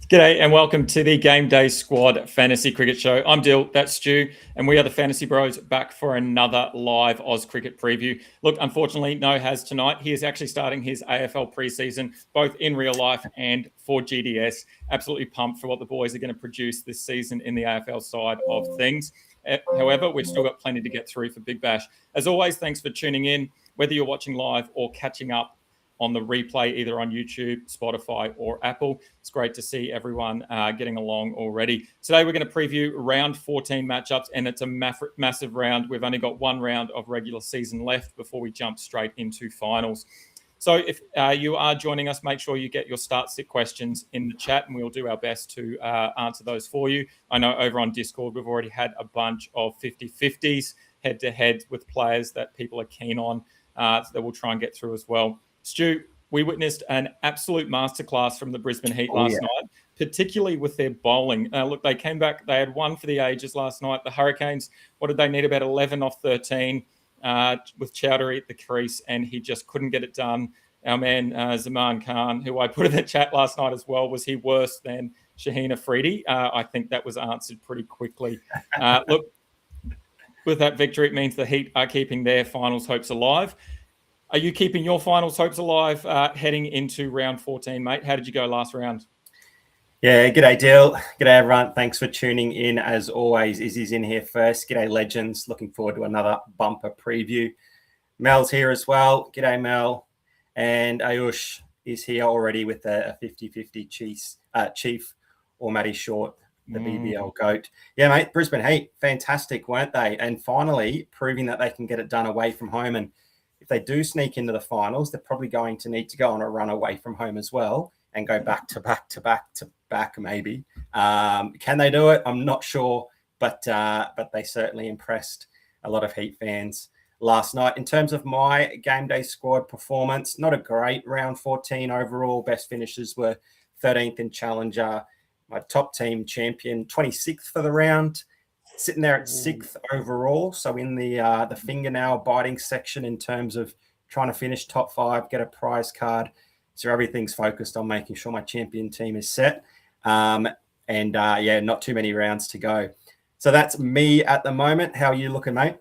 G'day and welcome to the Game Day Squad Fantasy Cricket Show. I'm Dill, that's Stu, and we are the Fantasy Bros back for another live Oz Cricket preview. Look, unfortunately, no Has tonight. He is actually starting his AFL preseason, both in real life and for GDS. Absolutely pumped for what the boys are going to produce this season in the AFL side of things. However, we've still got plenty to get through for Big Bash. As always, thanks for tuning in, whether you're watching live or catching up on the replay, either on YouTube, Spotify, or Apple. It's great to see everyone getting along already. Today, we're going to preview round 14 matchups, and it's a massive round. We've only got one round of regular season left before we jump straight into finals. So if you are joining us, make sure you get your start-sit questions in the chat, and we'll do our best to answer those for you. I know over on Discord, we've already had a bunch of 50-50s head-to-head with players that people are keen on that we'll try and get through as well. Stu, we witnessed an absolute masterclass from the Brisbane Heat last night, particularly with their bowling. Look, they came back. They had one for the ages last night. The Hurricanes, what did they need? About 11 off 13 with Chowdhury at the crease, and he just couldn't get it done. Our man, Zaman Khan, who I put in the chat last night as well, was he worse than Shaheen Afridi? I think that was answered pretty quickly. Look, with that victory, it means the Heat are keeping their finals hopes alive. Are you keeping your finals hopes alive heading into round 14, mate? How did you go last round? Yeah, g'day, Dill. G'day, everyone. Thanks for tuning in. As always, Izzy's in here first. G'day, legends. Looking forward to another bumper preview. Mel's here as well. G'day, Mel. And Ayush is here already with a 50-50 Chief or Matty Short, the BBL GOAT. Yeah, mate, Brisbane Heat, fantastic, weren't they? And finally, proving that they can get it done away from home. And if they do sneak into the finals, they're probably going to need to go on a run away from home as well and go back to back, maybe. Can they do it? I'm not sure, but they certainly impressed a lot of Heat fans last night. In terms of my Game Day squad performance, not a great round 14 overall. Best finishes were 13th in Challenger. My top team champion, 26th for the round. Sitting there at 6th overall, so in the fingernail biting section in terms of trying to finish top 5, get a prize card. So everything's focused on making sure my champion team is set. Not too many rounds to go. So that's me at the moment. How are you looking, mate?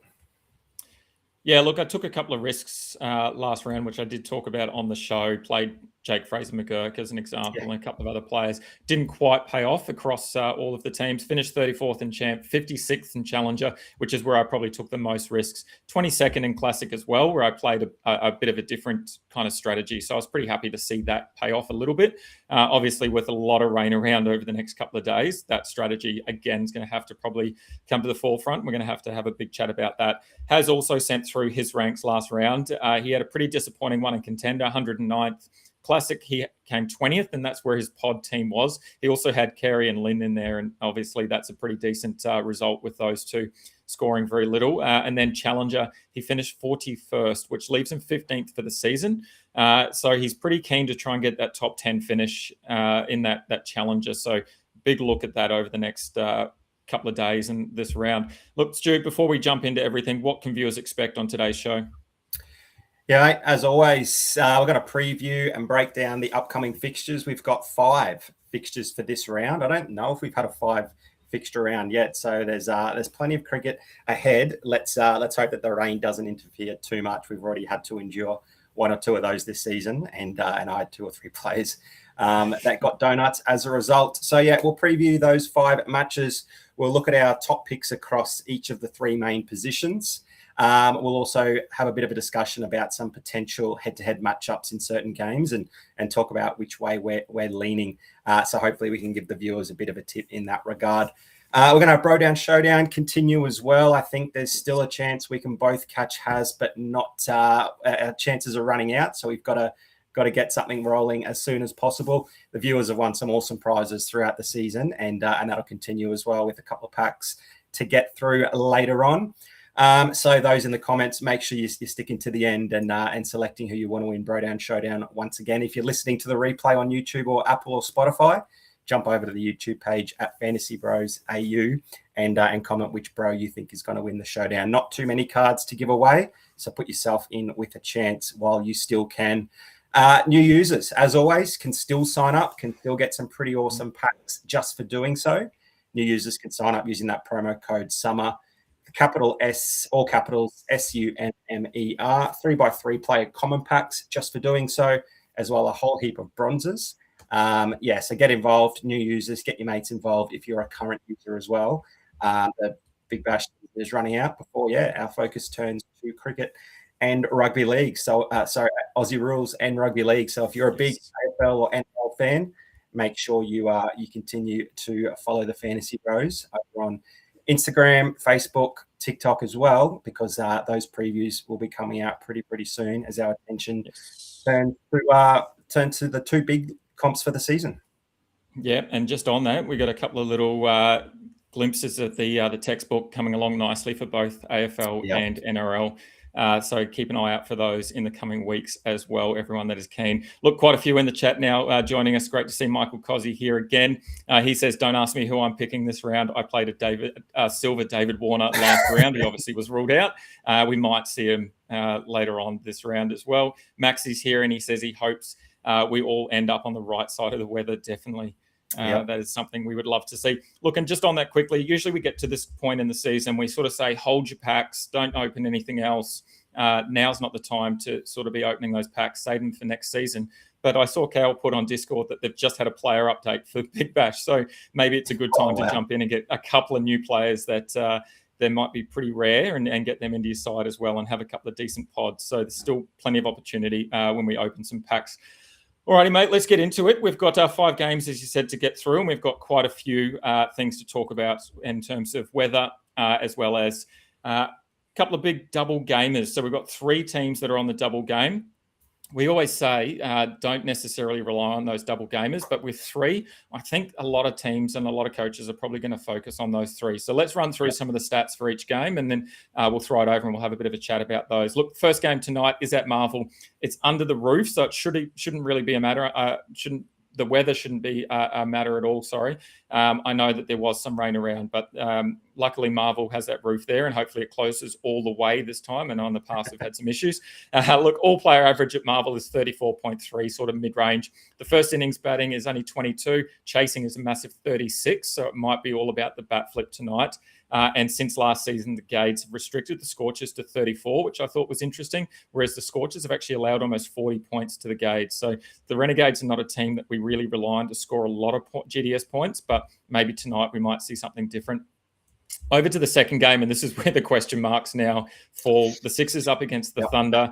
Yeah, look, I took a couple of risks last round, which I did talk about on the show. Played Jake Fraser-McGurk as an example, and a couple of other players. Didn't quite pay off across all of the teams. Finished 34th in Champ, 56th in Challenger, which is where I probably took the most risks. 22nd in Classic as well, where I played a bit of a different kind of strategy. So I was pretty happy to see that pay off a little bit. Obviously, with a lot of rain around over the next couple of days, that strategy, again, is going to have to probably come to the forefront. We're going to have a big chat about that. Has also sent through his ranks last round. He had a pretty disappointing one in Contender, 109th. Classic, he came 20th, and that's where his pod team was. He also had Carey and Lynn in there, and obviously that's a pretty decent result with those two scoring very little. And then Challenger, he finished 41st, which leaves him 15th for the season. So he's pretty keen to try and get that top 10 finish in that Challenger. So big look at that over the next couple of days in this round. Look, Stu, before we jump into everything, what can viewers expect on today's show? Yeah, as always, we're going to preview and break down the upcoming fixtures. We've got 5 fixtures for this round. I don't know if we've had a 5 fixture round yet, so there's plenty of cricket ahead. Let's hope that the rain doesn't interfere too much. We've already had to endure 1 or 2 of those this season, and I had 2 or 3 players that got donuts as a result. So yeah, we'll preview those 5 matches. We'll look at our top picks across each of the 3 main positions. We'll also have a bit of a discussion about some potential head-to-head matchups in certain games and talk about which way we're leaning. So hopefully we can give the viewers a bit of a tip in that regard. We're going to have Bro Down Showdown continue as well. I think there's still a chance we can both catch Has, but not our chances are running out. So we've got to get something rolling as soon as possible. The viewers have won some awesome prizes throughout the season, and that'll continue as well with a couple of packs to get through later on. So those in the comments, make sure you're sticking to the end and selecting who you want to win Bro Down Showdown. Once again, if you're listening to the replay on YouTube or Apple or Spotify, jump over to the YouTube page at Fantasy Bros AU and comment which bro you think is going to win the showdown. Not too many cards to give away, so put yourself in with a chance while you still can. New users, as always, can still sign up, can still get some pretty awesome packs just for doing so. New users can sign up using that promo code SUMMER, capital S, all capitals, SUMMER, 3x3 player common packs just for doing so, as well a whole heap of bronzes. So get involved, new users, get your mates involved if you're a current user as well. The Big Bash is running out before, our focus turns to cricket and rugby league. So, Aussie rules and rugby league. So if you're a big AFL or NRL fan, make sure you continue to follow the Fantasy Bros over on Instagram, Facebook, TikTok as well, because those previews will be coming out pretty soon as our attention turn to the two big comps for the season. Yeah, and just on that, we got a couple of little glimpses of the textbook coming along nicely for both AFL and NRL. So keep an eye out for those in the coming weeks as well, everyone that is keen. Look, quite a few in the chat now joining us. Great to see Michael Cozzy here again. He says, don't ask me who I'm picking this round. I played a Silver David Warner last round. He obviously was ruled out. We might see him later on this round as well. Max is here and he says he hopes we all end up on the right side of the weather, definitely. That is something we would love to see. Look, and just on that quickly, usually we get to this point in the season, we sort of say, hold your packs, don't open anything else. Now's not the time to sort of be opening those packs, save them for next season. But I saw Cal put on Discord that they've just had a player update for Big Bash. So maybe it's a good time to jump in and get a couple of new players that they might be pretty rare and get them into your side as well and have a couple of decent pods. So there's still plenty of opportunity when we open some packs. Alrighty, mate, let's get into it. We've got 5 games, as you said, to get through, and we've got quite a few things to talk about in terms of weather, as well as a couple of big double gamers. So we've got 3 teams that are on the double game. We always say don't necessarily rely on those double gamers, but with 3, I think a lot of teams and a lot of coaches are probably going to focus on those 3. So let's run through some of the stats for each game, and then we'll throw it over and we'll have a bit of a chat about those. Look, first game tonight is at Marvel. It's under the roof, so it shouldn't really be a matter. The weather shouldn't be a matter at all, sorry. I know that there was some rain around, but luckily Marvel has that roof there and hopefully it closes all the way this time. And on the past, they've had some issues. Look, all player average at Marvel is 34.3, sort of mid-range. The first innings batting is only 22. Chasing is a massive 36, so it might be all about the bat flip tonight. And since last season, the Gades have restricted the Scorchers to 34, which I thought was interesting, whereas the Scorchers have actually allowed almost 40 points to the Gades. So the Renegades are not a team that we really rely on to score a lot of GDS points, but maybe tonight we might see something different. Over to the second game, and this is where the question marks now fall. The Sixers up against the Thunder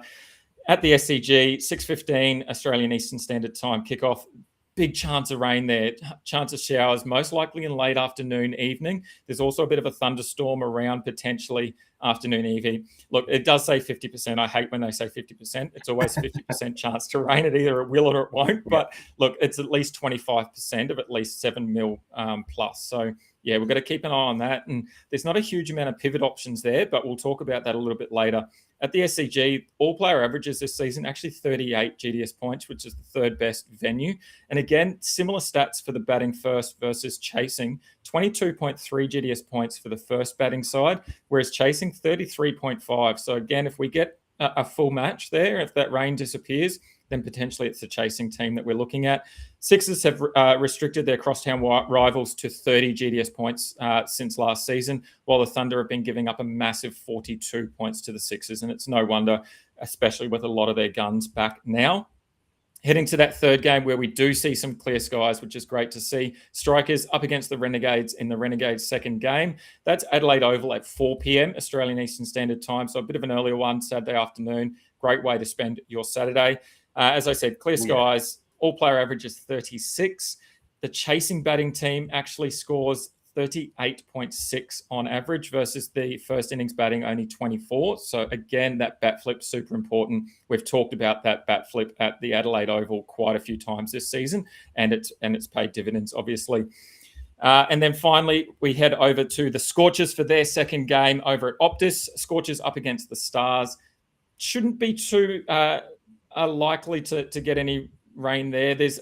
at the SCG, 6:15 Australian Eastern Standard Time kickoff. Big chance of rain there, chance of showers, most likely in late afternoon, evening. There's also a bit of a thunderstorm around potentially afternoon, evening. Look, it does say 50%. I hate when they say 50%. It's always 50% chance to rain. It either it will or it won't. But look, it's at least 25% of at least 7 mil plus. So yeah, we've got to keep an eye on that. And there's not a huge amount of pivot options there, but we'll talk about that a little bit later. At the SCG, all player averages this season, actually 38 GDS points, which is the third best venue. And again, similar stats for the batting first versus chasing. 22.3 GDS points for the first batting side, whereas chasing 33.5. So again, if we get a full match there, if that rain disappears, then potentially it's the chasing team that we're looking at. Sixers have restricted their crosstown rivals to 30 GDS points since last season, while the Thunder have been giving up a massive 42 points to the Sixers. And it's no wonder, especially with a lot of their guns back now. Heading to that third game where we do see some clear skies, which is great to see. Strikers up against the Renegades in the Renegades second game. That's Adelaide Oval at 4 p.m. Australian Eastern Standard Time. So a bit of an earlier one, Saturday afternoon. Great way to spend your Saturday. As I said, clear skies, all player average is 36. The chasing batting team actually scores 38.6 on average versus the first innings batting only 24. So again, that bat flip super important. We've talked about that bat flip at the Adelaide Oval quite a few times this season, and it's paid dividends, obviously. And then finally, we head over to the Scorchers for their second game over at Optus. Scorchers up against the Stars. Shouldn't be too likely to get any rain there. There's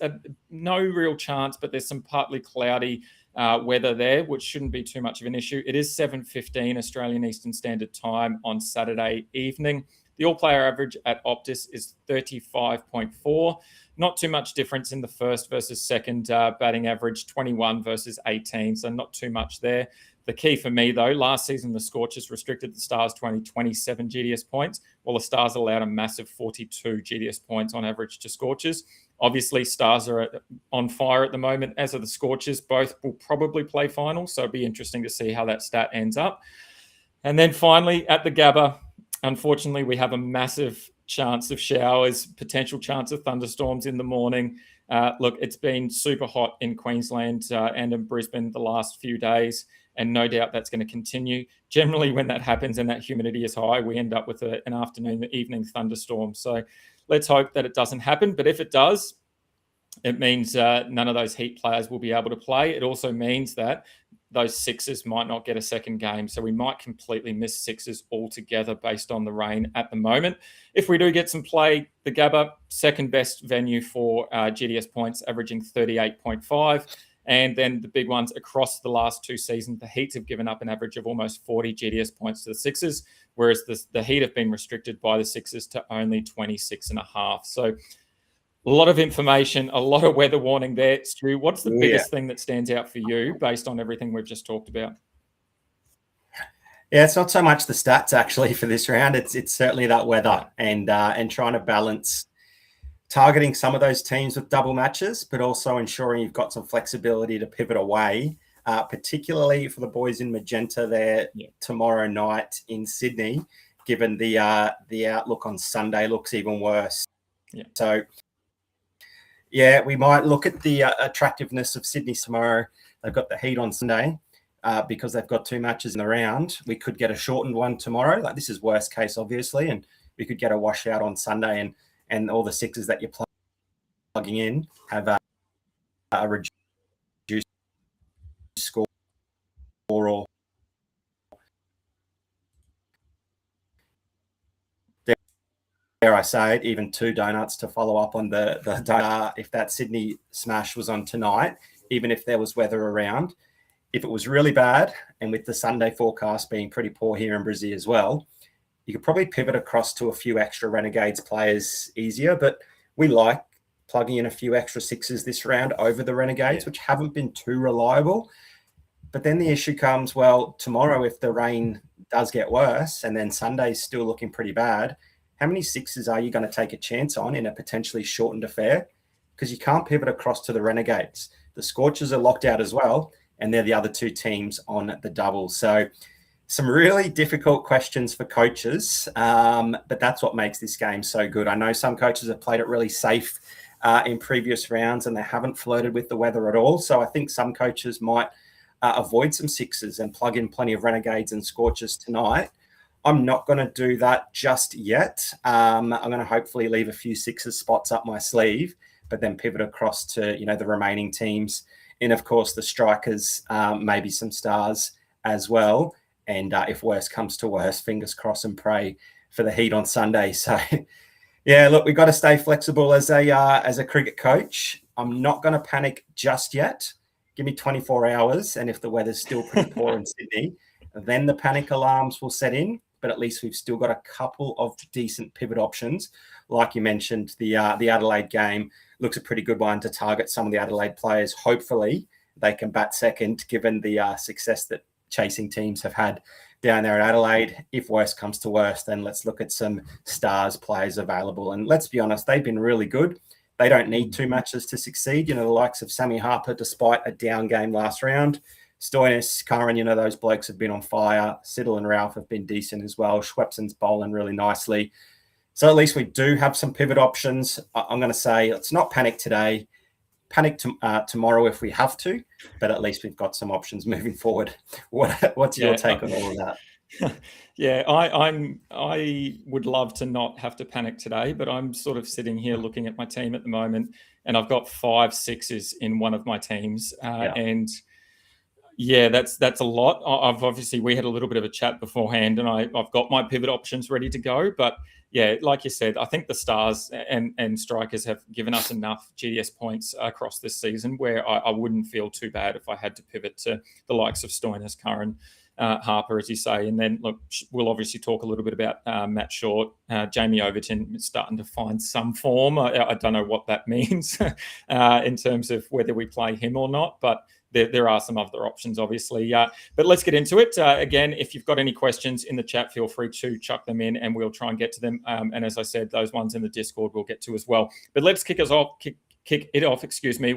no real chance, but there's some partly cloudy weather there, which shouldn't be too much of an issue. It is 7:15 Australian Eastern Standard Time on Saturday evening. The all-player average at Optus is 35.4. Not too much difference in the first versus second batting average, 21 versus 18, so not too much there. The key for me, though, last season the Scorchers restricted the Stars to only 27 GDS points, while the Stars allowed a massive 42 GDS points on average to Scorchers. Obviously, Stars are on fire at the moment, as are the Scorchers. Both will probably play finals, so it'll be interesting to see how that stat ends up. And then finally, at the Gabba, unfortunately, we have a massive chance of showers, potential chance of thunderstorms in the morning. Look, it's been super hot in Queensland and in Brisbane the last few days, and no doubt that's going to continue. Generally, when that happens and that humidity is high, we end up with an afternoon, evening thunderstorm. So let's hope that it doesn't happen. But if it does, it means none of those Heat players will be able to play. It also means that those Sixers might not get a second game. So we might completely miss Sixers altogether based on the rain at the moment. If we do get some play, the Gabba, second best venue for GDS points, averaging 38.5. And then the big ones across the last two seasons, the Heat have given up an average of almost 40 GDS points to the Sixers, whereas the Heat have been restricted by the Sixers to only 26.5. So a lot of information, a lot of weather warning there. Stu, what's the biggest thing that stands out for you based on everything we've just talked about? Yeah, it's not so much the stats actually for this round. It's certainly that weather and trying to balance targeting some of those teams with double matches, but also ensuring you've got some flexibility to pivot away, particularly for the boys in magenta there tomorrow night in Sydney, given the outlook on Sunday looks even worse. Yeah. So, yeah, we might look at the attractiveness of Sydney tomorrow. They've got the Heat on Sunday because they've got two matches in the round. We could get a shortened one tomorrow. Like, this is worst case, obviously, and we could get a washout on Sunday and all the Sixers that you're plugging in have a reduced score or dare I say it, even two donuts to follow up on the donut. If that Sydney smash was on tonight, even if there was weather around, if it was really bad, and with the Sunday forecast being pretty poor here in Brazil as well, you could probably pivot across to a few extra Renegades players easier, but we like plugging in a few extra Sixers this round over the Renegades, which haven't been too reliable. But then the issue comes, well, tomorrow, if the rain does get worse and then Sunday's still looking pretty bad, how many Sixers are you going to take a chance on in a potentially shortened affair? Because you can't pivot across to the Renegades. The Scorchers are locked out as well, and they're the other two teams on the double. So some really difficult questions for coaches, but that's what makes this game so good. I know some coaches have played it really safe in previous rounds and they haven't flirted with the weather at all. So I think some coaches might avoid some Sixers and plug in plenty of Renegades and Scorchers tonight. I'm not going to do that just yet. I'm going to hopefully leave a few Sixers spots up my sleeve, but then pivot across to, the remaining teams. And of course, the strikers, maybe some Stars as well. And if worse comes to worse, fingers crossed and pray for the Heat on Sunday. So, yeah, look, we've got to stay flexible as a cricket coach. I'm not going to panic just yet. Give me 24 hours. And if the weather's still pretty poor in Sydney, then the panic alarms will set in. But at least we've still got a couple of decent pivot options. Like you mentioned, the Adelaide game looks a pretty good one to target some of the Adelaide players. Hopefully, they can bat second, given the success that chasing teams have had down there at Adelaide. If worse comes to worse, then let's look at some Stars players available. And let's be honest, they've been really good. They don't need two matches to succeed. The likes of Sammy Harper, despite a down game last round, Stoinis, Curran, those blokes have been on fire. Siddle and Ralph have been decent as well. Schwepson's bowling really nicely. So at least we do have some pivot options. I'm going to say let's not panic today. Panic tomorrow if we have to, but at least we've got some options moving forward. What's your take on all of that? Yeah, I would love to not have to panic today, but I'm sort of sitting here looking at my team at the moment, and I've got 5 Sixers in one of my teams, and yeah, that's a lot. We had a little bit of a chat beforehand, and I've got my pivot options ready to go, but yeah, like you said, I think the Stars and strikers have given us enough GDS points across this season where I wouldn't feel too bad if I had to pivot to the likes of Stoinis, Curran, Harper, as you say. And then, look, we'll obviously talk a little bit about Matt Short. Jamie Overton is starting to find some form. I don't know what that means in terms of whether we play him or not, but there are some other options, obviously. But let's get into it. Again, if you've got any questions in the chat, feel free to chuck them in and we'll try and get to them. And as I said, those ones in the Discord we'll get to as well. But let's kick it off,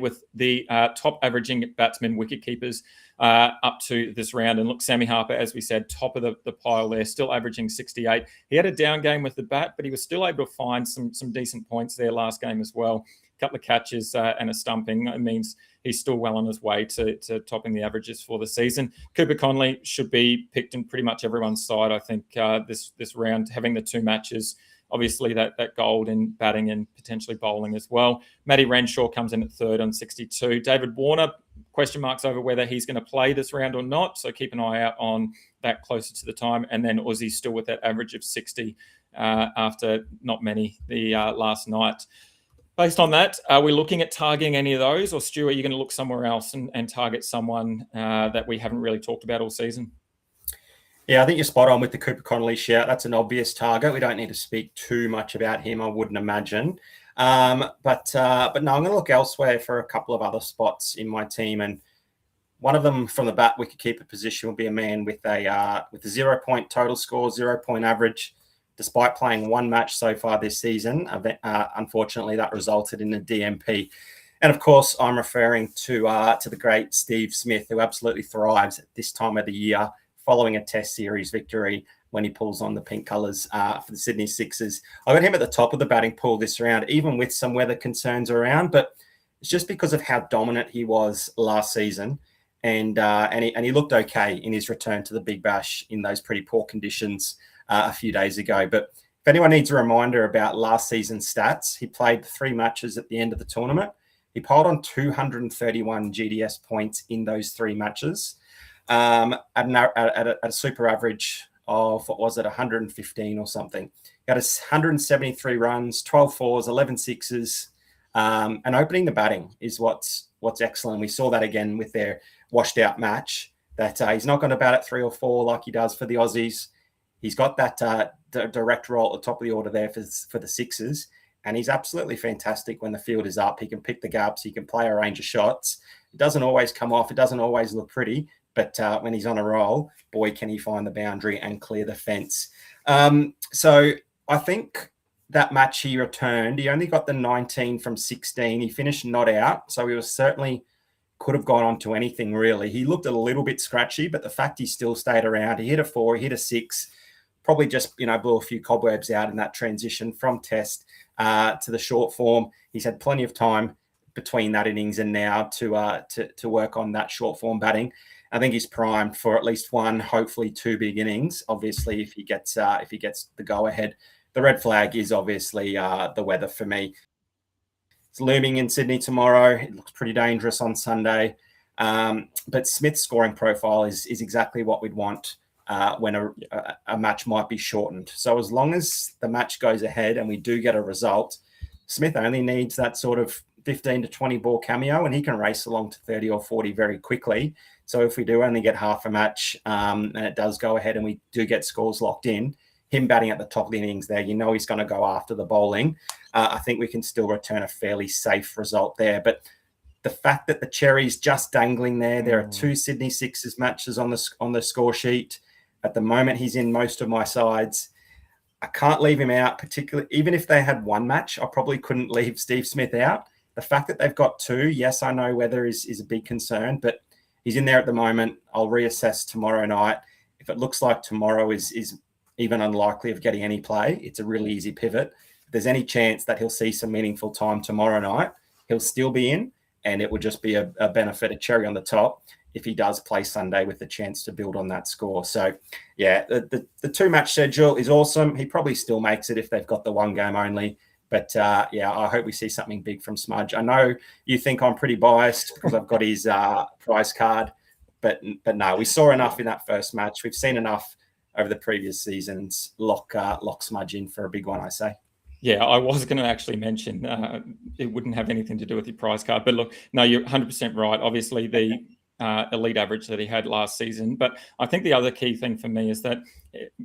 with the top averaging batsmen, wicket keepers up to this round. And look, Sammy Harper, as we said, top of the pile there, still averaging 68. He had a down game with the bat, but he was still able to find some decent points there last game as well. A couple of catches and a stumping. It means he's still well on his way to topping the averages for the season. Cooper Conley should be picked in pretty much everyone's side, I think, this round, having the 2 matches. Obviously, that gold in batting and potentially bowling as well. Matty Renshaw comes in at 3rd on 62. David Warner, question marks over whether he's going to play this round or not. So keep an eye out on that closer to the time. And then Aussie's still with that average of 60 after not many the last night. Based on that, are we looking at targeting any of those? Or Stu, are you going to look somewhere else and target someone that we haven't really talked about all season? Yeah, I think you're spot on with the Cooper Connolly shout. That's an obvious target. We don't need to speak too much about him, I wouldn't imagine. But no, I'm going to look elsewhere for a couple of other spots in my team, and one of them from the bat wicketkeeper position will be a man with a 0-point total score, 0-point average, despite playing 1 match so far this season. Unfortunately, that resulted in a DMP. And of course, I'm referring to the great Steve Smith, who absolutely thrives at this time of the year, following a Test series victory when he pulls on the pink colours for the Sydney Sixers. I got him at the top of the batting pool this round, even with some weather concerns around, but it's just because of how dominant he was last season. And he looked okay in his return to the Big Bash in those pretty poor conditions a few days ago. But if anyone needs a reminder about last season's stats, he played 3 matches at the end of the tournament. He piled on 231 GDS points in those 3 matches. At a super average of, 115 or something. He had 173 runs, 12 fours, 11 sixes, and opening the batting is what's excellent. We saw that again with their washed out match, that he's not going to bat at 3 or 4 like he does for the Aussies. He's got that direct role at the top of the order there for the Sixers, and he's absolutely fantastic when the field is up. He can pick the gaps, he can play a range of shots. It doesn't always come off, it doesn't always look pretty, but when he's on a roll, boy, can he find the boundary and clear the fence. So I think that match he returned, he only got the 19 from 16. He finished not out, so he was certainly could have gone on to anything, really. He looked a little bit scratchy, but the fact he still stayed around, he hit a 4, he hit a 6, probably just, blew a few cobwebs out in that transition from Test to the short form. He's had plenty of time between that innings and now to work on that short form batting. I think he's primed for at least 1, hopefully 2 big innings. Obviously, if he gets the go ahead, the red flag is obviously the weather for me. It's looming in Sydney tomorrow. It looks pretty dangerous on Sunday, but Smith's scoring profile is exactly what we'd want when a match might be shortened. So as long as the match goes ahead and we do get a result, Smith only needs that sort of 15 to 20 ball cameo, and he can race along to 30 or 40 very quickly. So if we do only get half a match and it does go ahead and we do get scores locked in, him batting at the top of the innings there, he's going to go after the bowling. I think we can still return a fairly safe result there. But the fact that the cherry's just dangling there are 2 Sydney Sixers matches on the score sheet. At the moment, he's in most of my sides. I can't leave him out, particularly even if they had 1 match. I probably couldn't leave Steve Smith out. The fact that they've got 2, yes, I know weather is a big concern, but he's in there at the moment. I'll reassess tomorrow night. If it looks like tomorrow is even unlikely of getting any play, it's a really easy pivot. If there's any chance that he'll see some meaningful time tomorrow night, he'll still be in, and it would just be a benefit, a cherry on the top, if he does play Sunday with the chance to build on that score. So, yeah, the 2-match schedule is awesome. He probably still makes it if they've got the 1 game only. But, yeah, I hope we see something big from Smudge. I know you think I'm pretty biased because I've got his prize card, but no, we saw enough in that first match. We've seen enough over the previous seasons. Lock Smudge in for a big one, I say. Yeah, I was going to actually mention it wouldn't have anything to do with your prize card. But look, no, you're 100% right. Obviously, elite average that he had last season. But I think the other key thing for me is that,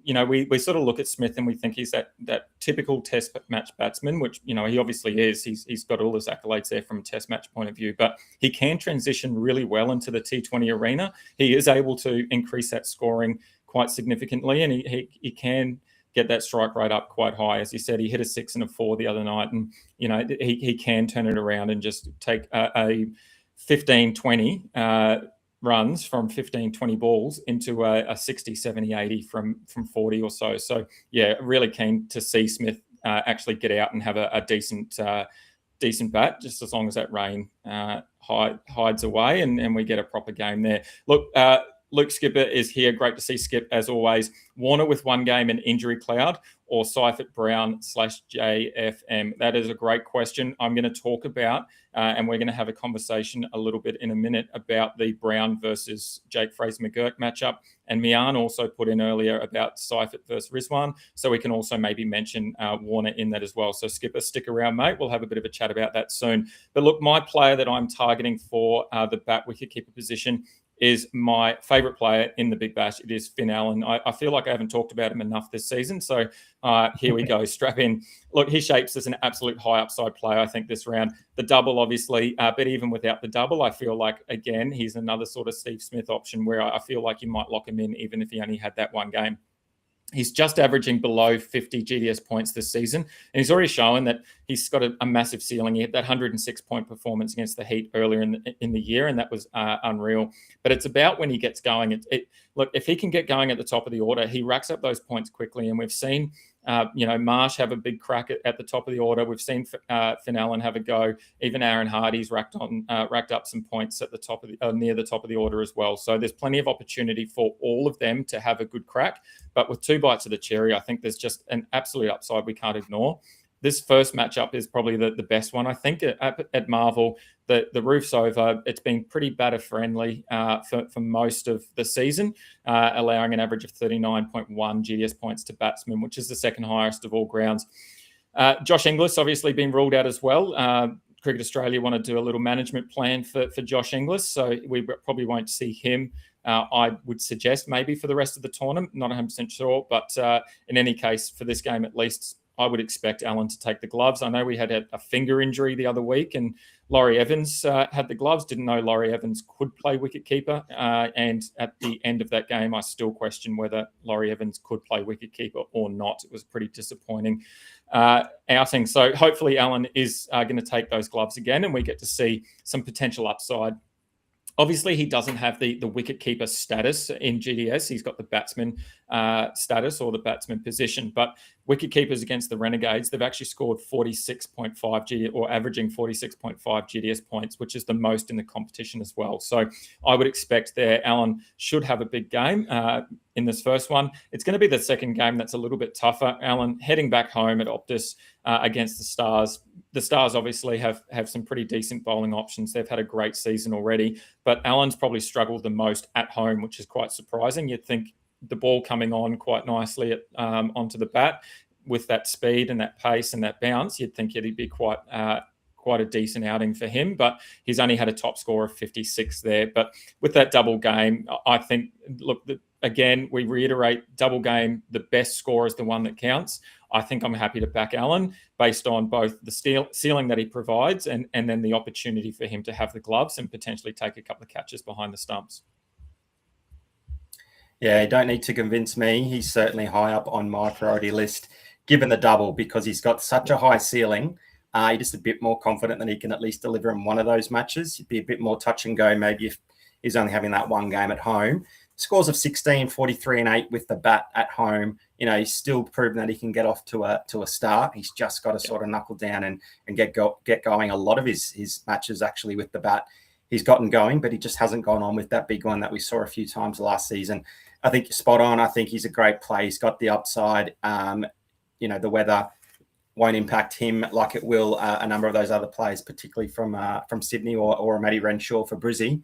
we sort of look at Smith and we think he's that typical test match batsman, which, he obviously is. He's got all his accolades there from a test match point of view, but he can transition really well into the T20 arena. He is able to increase that scoring quite significantly, and he can get that strike rate up quite high. As you said, he hit a 6 and a 4 the other night, and he can turn it around and just take a 15-20 runs from 15-20 balls into a 60, 70, 80 from 40 or so. So yeah, really keen to see Smith actually get out and have a decent bat, just as long as that rain hides away and we get a proper game there. Look, Luke Skipper is here. Great to see Skip, as always. Warner with 1 game and injury cloud, or Seifert Brown /JFM? That is a great question. I'm going to talk about, and we're going to have a conversation a little bit in a minute about the Brown versus Jake Fraser-McGurk matchup. And Mian also put in earlier about Seifert versus Rizwan. So we can also maybe mention Warner in that as well. So Skipper, stick around, mate. We'll have a bit of a chat about that soon. But look, my player that I'm targeting for the bat wicketkeeper position is my favourite player in the Big Bash. It is Finn Allen. I feel like I haven't talked about him enough this season. So here we go, strap in. Look, he shapes as an absolute high upside player, I think, this round. The double, obviously, but even without the double, I feel like, again, he's another sort of Steve Smith option where I feel like you might lock him in even if he only had that 1 game. He's just averaging below 50 GDS points this season. And he's already shown that he's got a massive ceiling. He hit that 106-point performance against the Heat earlier in the year, and that was unreal. But it's about when he gets going. Look, if he can get going at the top of the order, he racks up those points quickly. And we've seen, Marsh have a big crack at the top of the order. We've seen Finn Allen have a go. Even Aaron Hardy's racked up some points at the top of near the top of the order as well. So there's plenty of opportunity for all of them to have a good crack. But with 2 bites of the cherry, I think there's just an absolute upside we can't ignore. This first matchup is probably the best one. I think at Marvel, the roof's over. It's been pretty batter-friendly for most of the season, allowing an average of 39.1 GDS points to batsmen, which is the second highest of all grounds. Josh Inglis obviously been ruled out as well. Cricket Australia want to do a little management plan for Josh Inglis, so we probably won't see him. I would suggest maybe for the rest of the tournament, not 100% sure, but in any case, for this game at least, I would expect Allen to take the gloves. I know we had a finger injury the other week and Laurie Evans had the gloves. Didn't know Laurie Evans could play wicketkeeper. And at the end of that game, I still question whether Laurie Evans could play wicketkeeper or not. It was a pretty disappointing outing. So hopefully Allen is going to take those gloves again and we get to see some potential upside. Obviously, he doesn't have the wicketkeeper status in GDS. He's got the batsman status or the batsman position. But wicketkeepers against the Renegades, they've actually scored 46.5 or averaging 46.5 GDS points, which is the most in the competition as well. So I would expect there Allen should have a big game in this first one. It's going to be the second game that's a little bit tougher. Allen heading back home at Optus against the Stars. The Stars obviously have some pretty decent bowling options. They've had a great season already, but Allen's probably struggled the most at home, which is quite surprising. You'd think the ball coming on quite nicely onto the bat with that speed and that pace and that bounce, you'd think it'd be quite a decent outing for him, but he's only had a top score of 56 there. But with that double game, I think, look, again, we reiterate, double game, the best score is the one that counts. I think I'm happy to back Allen based on both the ceiling that he provides and then the opportunity for him to have the gloves and potentially take a couple of catches behind the stumps. Yeah, you don't need to convince me. He's certainly high up on my priority list, given the double, because he's got such a high ceiling. You're just a bit more confident that he can at least deliver in one of those matches. You'd be a bit more touch and go maybe if he's only having that one game at home. Scores of 16, 43 and 8 with the bat at home. He's still proven that he can get off to a start. He's just got to sort of knuckle down and get going. A lot of his matches actually with the bat, he's gotten going, but he just hasn't gone on with that big one that we saw a few times last season. I think you're spot on. I think he's a great play. He's got the upside. The weather won't impact him like it will a number of those other players, particularly from Sydney or Matty Renshaw for Brizzy.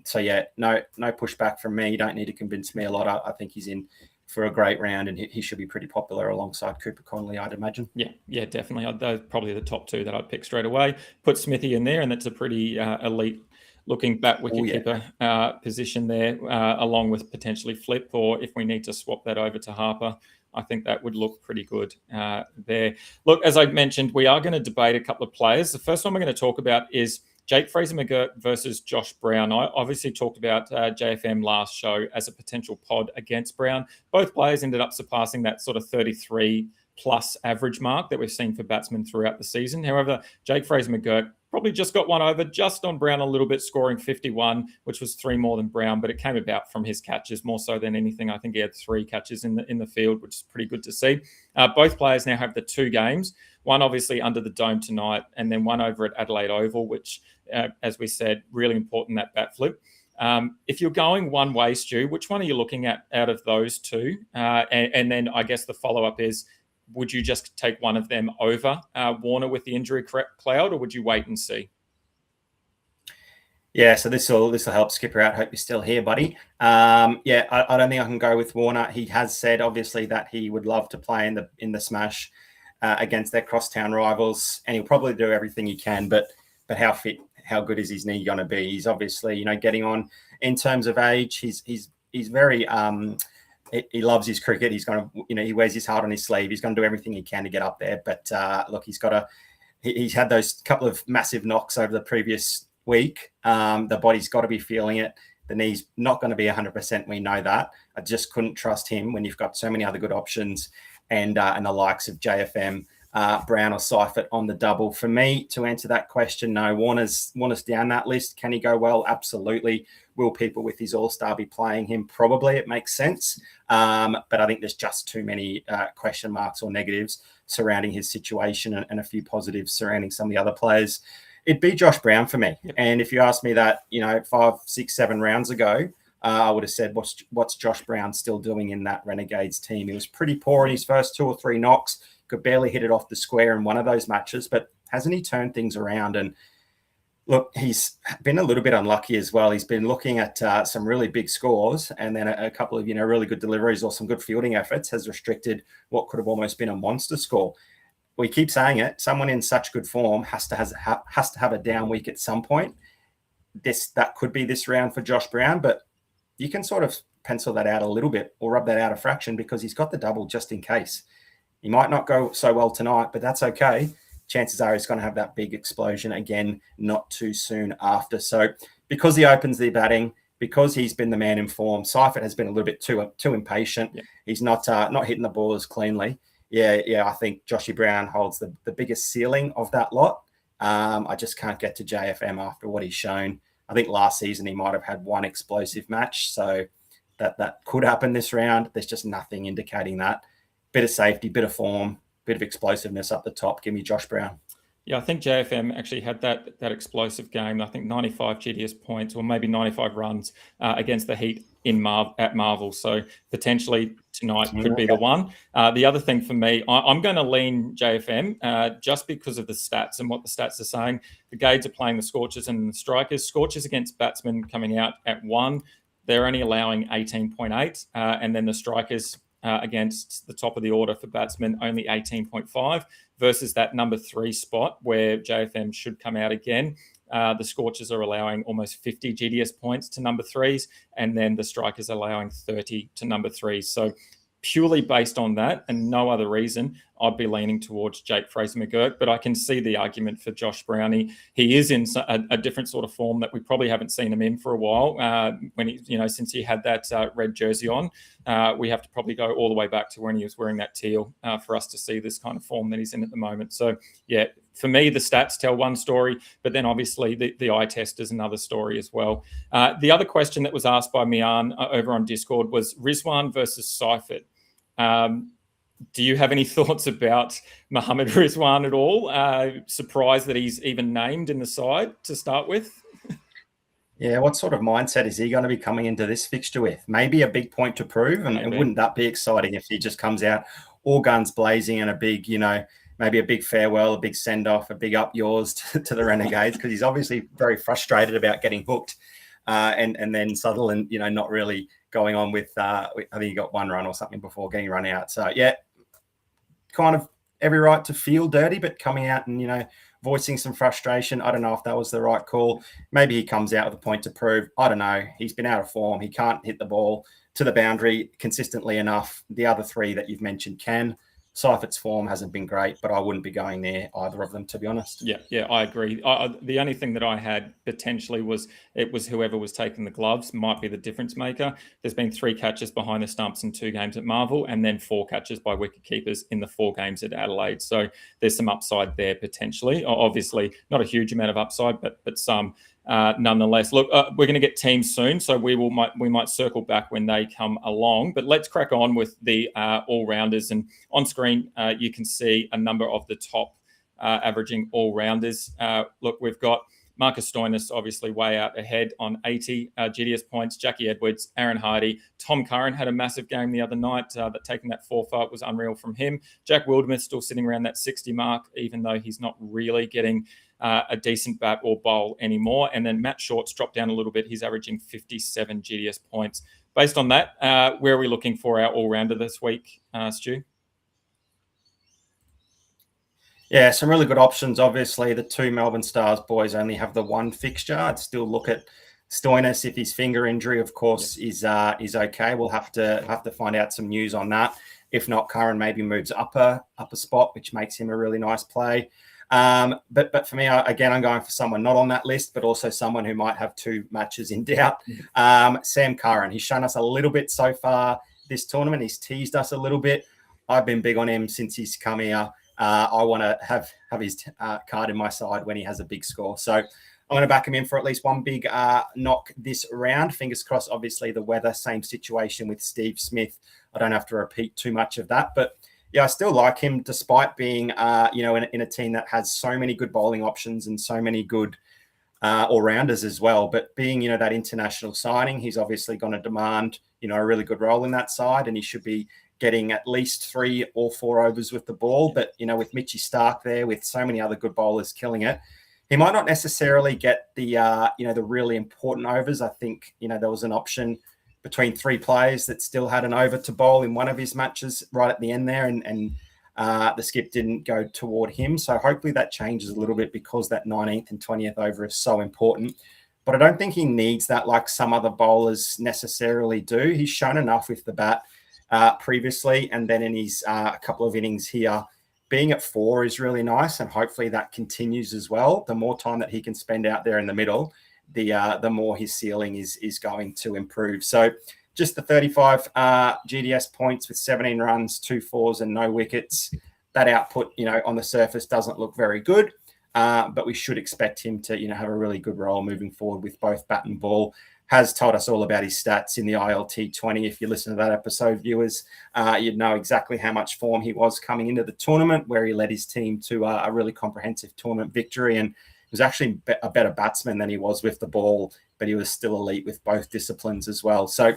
So yeah, no pushback from me. You don't need to convince me a lot. I think he's in for a great round, and he should be pretty popular alongside Cooper Connolly, I'd imagine. Yeah, definitely. Those probably the top two that I'd pick straight away. Put Smithy in there, and that's a pretty elite looking bat wicketkeeper position there, along with potentially Flip, or if we need to swap that over to Harper, I think that would look pretty good there. Look, as I mentioned, we are going to debate a couple of players. The first one we're going to talk about is Jake Fraser-McGurk versus Josh Brown. I obviously talked about JFM last show as a potential pod against Brown. Both players ended up surpassing that sort of 33 plus average mark that we've seen for batsmen throughout the season. However, Jake Fraser-McGurk probably just got one over, just on Brown a little bit, scoring 51, which was 3 more than Brown, but it came about from his catches more so than anything. I think he had 3 catches in the field, which is pretty good to see. Both players now have the 2 games, one obviously under the Dome tonight, and then one over at Adelaide Oval, which, as we said, really important, that bat flip. If you're going one way, Stu, which one are you looking at out of those 2? And then I guess the follow-up is, would you just take one of them over Warner with the injury cloud, or would you wait and see? Yeah, so this will help Skipper out. Hope you're still here, buddy. I don't think I can go with Warner. He has said obviously that he would love to play in the smash against their crosstown rivals, and he'll probably do everything he can. But how fit, how good is his knee going to be? He's obviously getting on in terms of age. He's very he loves his cricket. He's going to he wears his heart on his sleeve. He's going to do everything he can to get up there. But look, he's had those couple of massive knocks over the previous week. The body's got to be feeling it. The knee's not going to be 100%. We know that. I just couldn't trust him when you've got so many other good options, and the likes of JFM, Brown or Seifert on the double. For me, to answer that question, no. Warner's down that list. Can he go well? Absolutely. Will people with his all-star be playing him? Probably. It makes sense. But I think there's just too many question marks or negatives surrounding his situation, and a few positives surrounding some of the other players. It'd be Josh Brown for me. Yep. And if you asked me that, 5, 6, 7 rounds ago, I would have said, what's Josh Brown still doing in that Renegades team? He was pretty poor in his first 2 or 3 knocks, could barely hit it off the square in one of those matches, but hasn't he turned things around? And look, he's been a little bit unlucky as well. He's been looking at some really big scores, and then a couple of, really good deliveries or some good fielding efforts has restricted what could have almost been a monster score. We keep saying it. Someone in such good form has to have a down week at some point. That could be this round for Josh Brown, but you can sort of pencil that out a little bit or rub that out a fraction, because he's got the double just in case. He might not go so well tonight, but that's okay. Chances are he's going to have that big explosion again not too soon after. So because he opens the batting, because he's been the man in form, Seifert has been a little bit too impatient. Yeah. He's not hitting the ball as cleanly. Yeah, I think Joshy Brown holds the biggest ceiling of that lot. I just can't get to JFM after what he's shown. I think last season he might have had one explosive match, so that could happen this round. There's just nothing indicating that. Bit of safety, bit of form, bit of explosiveness up the top. Give me Josh Brown. Yeah, I think JFM actually had that explosive game. I think 95 GDS points, or maybe 95 runs against the Heat at Marvel. So potentially tonight could be the one. The other thing for me, I'm going to lean JFM just because of the stats and what the stats are saying. The Gades are playing the Scorchers and the Strikers. Scorchers against batsmen coming out at 1. They're only allowing 18.8. And then the Strikers against the top of the order for batsmen, only 18.5, versus that number 3 spot where JFM should come out again. The Scorchers are allowing almost 50 GDS points to number 3s, and then the Strikers are allowing 30 to number 3s. So purely based on that and no other reason, I'd be leaning towards Jake Fraser-McGurk, but I can see the argument for Josh Brown. He is in a different sort of form that we probably haven't seen him in for a while. When he, since he had that red jersey on, we have to probably go all the way back to when he was wearing that teal for us to see this kind of form that he's in at the moment. So yeah, for me, the stats tell one story, but then obviously the eye test is another story as well. The other question that was asked by Mian over on Discord was Rizwan versus Seifert. Do you have any thoughts about Mohammad Rizwan at all? Surprised that he's even named in the side to start with? Yeah, what sort of mindset is he going to be coming into this fixture with? Maybe a big point to prove, and wouldn't that be exciting if he just comes out all guns blazing and a big, maybe a big farewell, a big send-off, a big up yours to the Renegades, because he's obviously very frustrated about getting hooked and then Sutherland, not really going on with, I think he got 1 run or something before getting run out. So, yeah, kind of every right to feel dirty, but coming out and, voicing some frustration. I don't know if that was the right call. Maybe he comes out with a point to prove. I don't know. He's been out of form. He can't hit the ball to the boundary consistently enough. The other three that you've mentioned can. Seifert's form hasn't been great, but I wouldn't be going near either of them, to be honest. Yeah, I agree. The only thing that I had potentially was whoever was taking the gloves might be the difference maker. There's been 3 catches behind the stumps in 2 games at Marvel, and then 4 catches by wicket keepers in the 4 games at Adelaide. So there's some upside there potentially. Obviously, not a huge amount of upside, but some. Nonetheless, look, we're going to get teams soon, so we might circle back when they come along. But let's crack on with the all-rounders. And on screen, you can see a number of the top averaging all-rounders. Look, we've got Marcus Stoinis obviously way out ahead on 80 GDS points. Jackie Edwards, Aaron Hardy, Tom Curran had a massive game the other night. But taking that 4-5 was unreal from him. Jack Wildermuth still sitting around that 60 mark, even though he's not really getting a decent bat or bowl anymore. And then Matt Short's dropped down a little bit. He's averaging 57 GDS points. Based on that, where are we looking for our all-rounder this week, Stu? Yeah, some really good options. Obviously, the 2 Melbourne Stars boys only have the 1 fixture. I'd still look at Stoinis if his finger injury, of course, is okay. We'll have to find out some news on that. If not, Curran maybe moves up a spot, which makes him a really nice play. But for me, again, I'm going for someone not on that list, but also someone who might have 2 matches in doubt. Sam Curran. He's shown us a little bit so far this tournament. He's teased us a little bit. I've been big on him since he's come here. I want to have his card in my side when he has a big score. So I'm going to back him in for at least 1 big knock this round. Fingers crossed, obviously, the weather, same situation with Steve Smith. I don't have to repeat too much of that. But, yeah, I still like him despite being, in a team that has so many good bowling options and so many good all-rounders as well. But being, that international signing, he's obviously going to demand, a really good role in that side, and he should be getting at least 3 or 4 overs with the ball. But, with Mitchy Starc there, with so many other good bowlers killing it, he might not necessarily get the, the really important overs. I think, there was an option between 3 players that still had an over to bowl in one of his matches right at the end there. And the skip didn't go toward him. So hopefully that changes a little bit because that 19th and 20th over is so important. But I don't think he needs that like some other bowlers necessarily do. He's shown enough with the bat previously, and then in his couple of innings here, being at 4 is really nice, and hopefully that continues as well. The more time that he can spend out there in the middle, the more his ceiling is going to improve. So just the 35 GDS points with 17 runs, 2 fours, and no wickets. That output, on the surface doesn't look very good, but we should expect him to, have a really good role moving forward with both bat and ball. Has told us all about his stats in the ILT 20. If you listen to that episode, viewers, you'd know exactly how much form he was coming into the tournament, where he led his team to a really comprehensive tournament victory, and was actually a better batsman than he was with the ball, but he was still elite with both disciplines as well. So,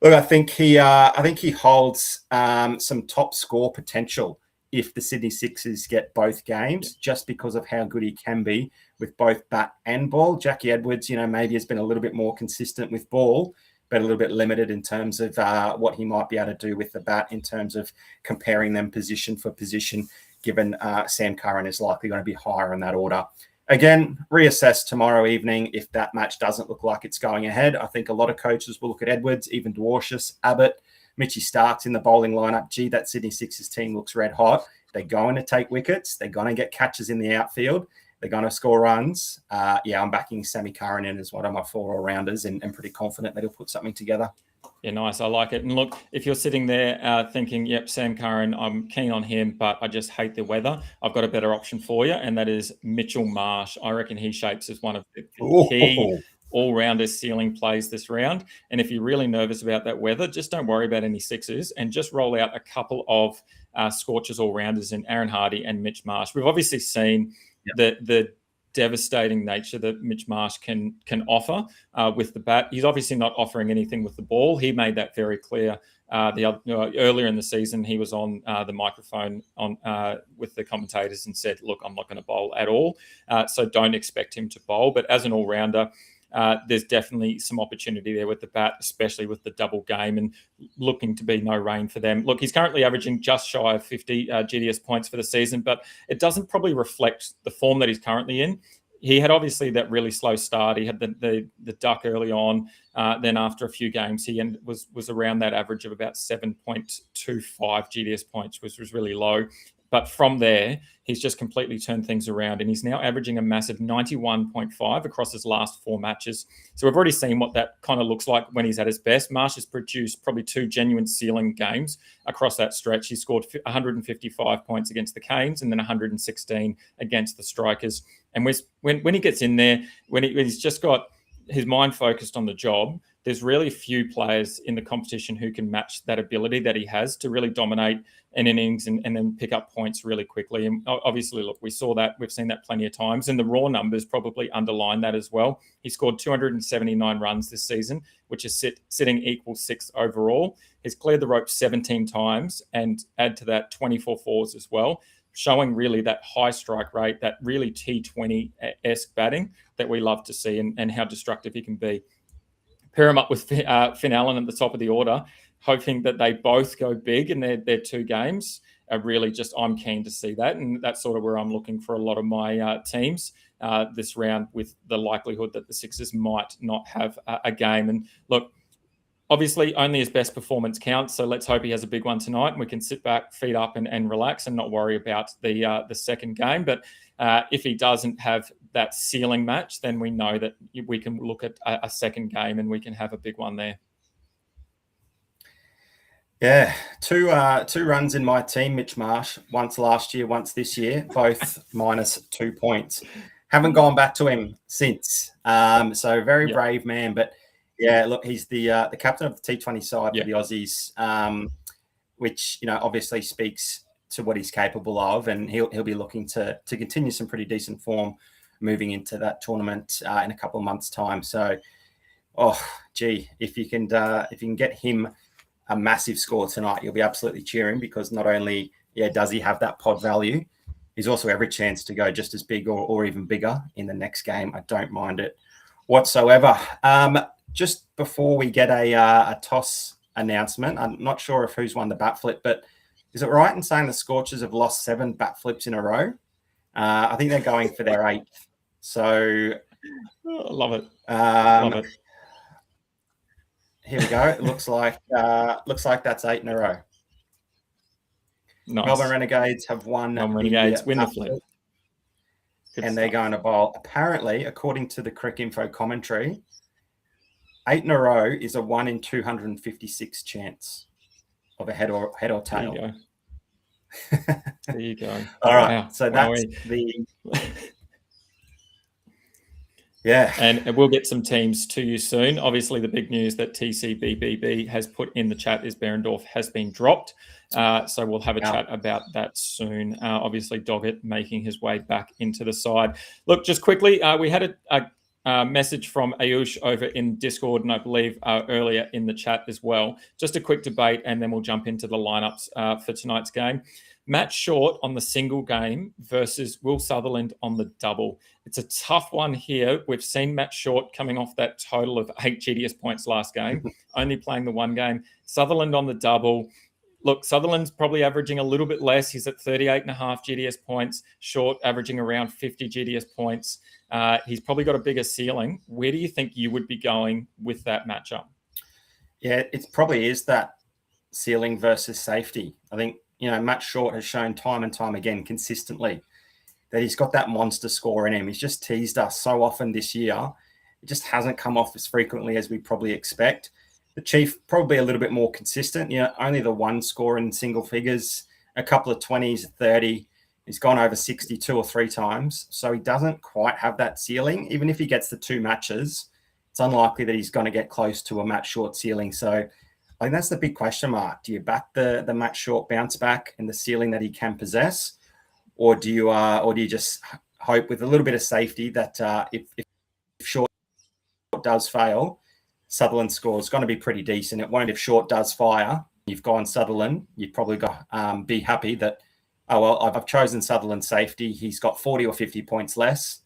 look, I think he holds some top score potential if the Sydney Sixers get both games, just because of how good he can be with both bat and ball. Jackie Edwards, maybe has been a little bit more consistent with ball, but a little bit limited in terms of what he might be able to do with the bat in terms of comparing them position for position, given Sam Curran is likely going to be higher in that order. Again, reassess tomorrow evening if that match doesn't look like it's going ahead. I think a lot of coaches will look at Edwards, even Dwarshus, Abbott, Mitchy Starc's in the bowling lineup. Gee, that Sydney Sixers team looks red hot. They're going to take wickets. They're going to get catches in the outfield. They're going to score runs. I'm backing Sammy Curran in as one of my 4 all-rounders and pretty confident that he'll put something together. Yeah, nice. I like it. And look, if you're sitting there thinking, yep, Sam Curran, I'm keen on him, but I just hate the weather, I've got a better option for you, and that is Mitchell Marsh. I reckon he shapes as one of the key all-rounder ceiling plays this round. And if you're really nervous about that weather, just don't worry about any sixes and just roll out a couple of scorchers all-rounders in Aaron Hardy and Mitch Marsh. We've obviously seen the devastating nature that Mitch Marsh can offer with the bat. He's obviously not offering anything with the ball. He made that very clear earlier in the season. He was on the microphone with the commentators and said, look, I'm not going to bowl at all. So don't expect him to bowl. But as an all-rounder, there's definitely some opportunity there with the bat, especially with the double game and looking to be no rain for them. Look, he's currently averaging just shy of 50 GDS points for the season, but it doesn't probably reflect the form that he's currently in. He had obviously that really slow start. He had the duck early on. Then after a few games, he was around that average of about 7.25 GDS points, which was really low. But from there, he's just completely turned things around, and he's now averaging a massive 91.5 across his last 4 matches. So we've already seen what that kind of looks like when he's at his best. Marsh has produced probably 2 genuine ceiling games across that stretch. He scored 155 points against the Canes and then 116 against the Strikers. And when he gets in there, when he's just got his mind focused on the job, there's really few players in the competition who can match that ability that he has to really dominate an innings and then pick up points really quickly. And obviously, look, we saw that. We've seen that plenty of times. And the raw numbers probably underline that as well. He scored 279 runs this season, which is sitting equal 6th overall. He's cleared the rope 17 times and add to that 24 fours as well, showing really that high strike rate, that really T20-esque batting that we love to see and how destructive he can be. Pair him up with Finn Allen at the top of the order, hoping that they both go big in their 2 games. Really just I'm keen to see that, and that's sort of where I'm looking for a lot of my teams this round, with the likelihood that the Sixers might not have a game. And look, obviously only his best performance counts, so let's hope he has a big one tonight and we can sit back, feet up and relax and not worry about the second game. But if he doesn't have that ceiling match, then we know that we can look at a second game and we can have a big one there. Yeah, two runs in my team, Mitch Marsh, once last year, once this year, both -2 points. Haven't gone back to him since. So very brave man. But yeah, look, he's the captain of the T20 side for the Aussies, which obviously speaks to what he's capable of, and he'll be looking to continue some pretty decent form moving into that tournament in a couple of months' time. So, if you can get him a massive score tonight, you'll be absolutely cheering, because not only does he have that pod value, he's also every chance to go just as big or even bigger in the next game. I don't mind it whatsoever. Just before we get a toss announcement, I'm not sure if who's won the bat flip, but is it right in saying the Scorchers have lost 7 bat flips in a row? I think they're going for their 8th. So, love it. Love it. Here we go. It looks like that's 8 in a row. Nice. Melbourne Renegades have won. Melbourne Renegades win the flip. And they're going to bowl. Apparently, according to the Crick Info commentary, 8 in a row is a 1 in 256 chance of a head or tail. There you go. There you go. All right. Wow. So that's the. Yeah. And we'll get some teams to you soon. Obviously, the big news that TCBBB has put in the chat is Behrendorff has been dropped. So we'll have a chat about that soon. Obviously, Doggett making his way back into the side. Look, just quickly, we had a message from Ayush over in Discord, and I believe earlier in the chat as well. Just a quick debate, and then we'll jump into the lineups for tonight's game. Matt Short on the single game versus Will Sutherland on the double. It's a tough one here. We've seen Matt Short coming off that total of 8 GDS points last game, only playing the one game. Sutherland on the double. Look, Sutherland's probably averaging a little bit less. He's at 38.5 GDS points. Short averaging around 50 GDS points. He's probably got a bigger ceiling. Where do you think you would be going with that matchup? Yeah, it probably is that ceiling versus safety. I think, Matt Short has shown time and time again consistently that he's got that monster score in him. He's just teased us so often this year. It just hasn't come off as frequently as we probably expect. The Chief probably a little bit more consistent. Only the one score in single figures, a couple of 20s, 30. He's gone over 60 2 or 3 times. So he doesn't quite have that ceiling. Even if he gets the 2 matches, it's unlikely that he's going to get close to a Matt Short ceiling. So I think that's the big question mark. Do you back the Matt Short bounce back and the ceiling that he can possess, or do you just hope with a little bit of safety that if Short does fail, Sutherland's score is going to be pretty decent. It won't if Short does fire. You've gone Sutherland. You'd probably be happy that I've chosen Sutherland's safety. He's got 40 or 50 points less.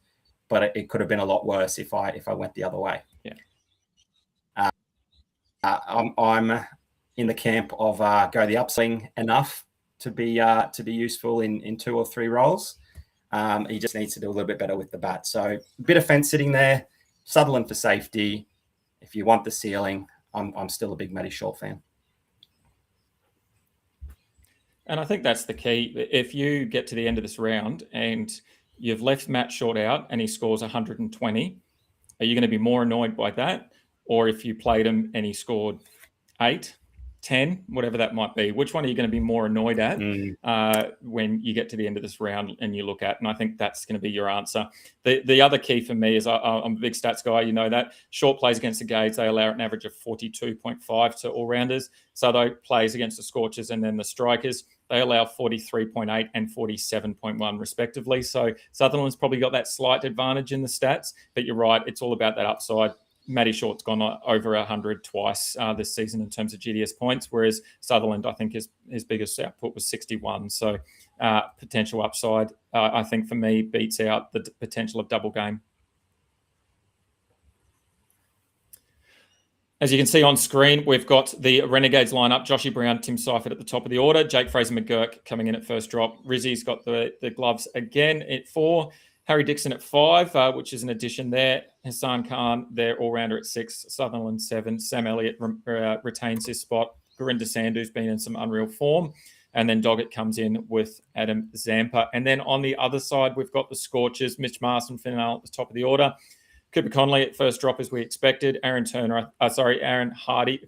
but it could have been a lot worse if I went the other way. Yeah. I'm in the camp of go the upswing enough to be useful in 2 or 3 roles. He just needs to do a little bit better with the bat. So a bit of fence sitting there. Sutherland for safety. If you want the ceiling, I'm still a big Matty Short fan. And I think that's the key. If you get to the end of this round and you've left Matt Short out and he scores 120, are you going to be more annoyed by that? Or if you played him and he scored 8, 10, whatever that might be, which one are you going to be more annoyed at when you get to the end of this round and you look at? And I think that's going to be your answer. The other key for me is I'm a big stats guy. You know that. Short plays against the Gades, they allow an average of 42.5 to all-rounders. Southo plays against the Scorchers and then the Strikers, they allow 43.8 and 47.1 respectively. So Sutherland's probably got that slight advantage in the stats, but you're right, it's all about that upside. Matty Short's gone over 100 twice this season in terms of GDS points, whereas Sutherland, I think his biggest output was 61. So potential upside, I think for me, beats out the potential of double game. As you can see on screen, we've got the Renegades lineup. Joshy Brown, Tim Seifert at the top of the order. Jake Fraser-McGurk coming in at first drop. Rizzy's got the gloves again at 4. Harry Dixon at 5, which is an addition there. Hassan Khan, their all-rounder at 6. Sutherland 7. Sam Elliott retains his spot. Gurinder Sandhu's been in some unreal form. And then Doggett comes in with Adam Zampa. And then on the other side, we've got the Scorchers. Mitch Marston, Finale at the top of the order. Cooper Connolly at first drop as we expected. Aaron Hardy,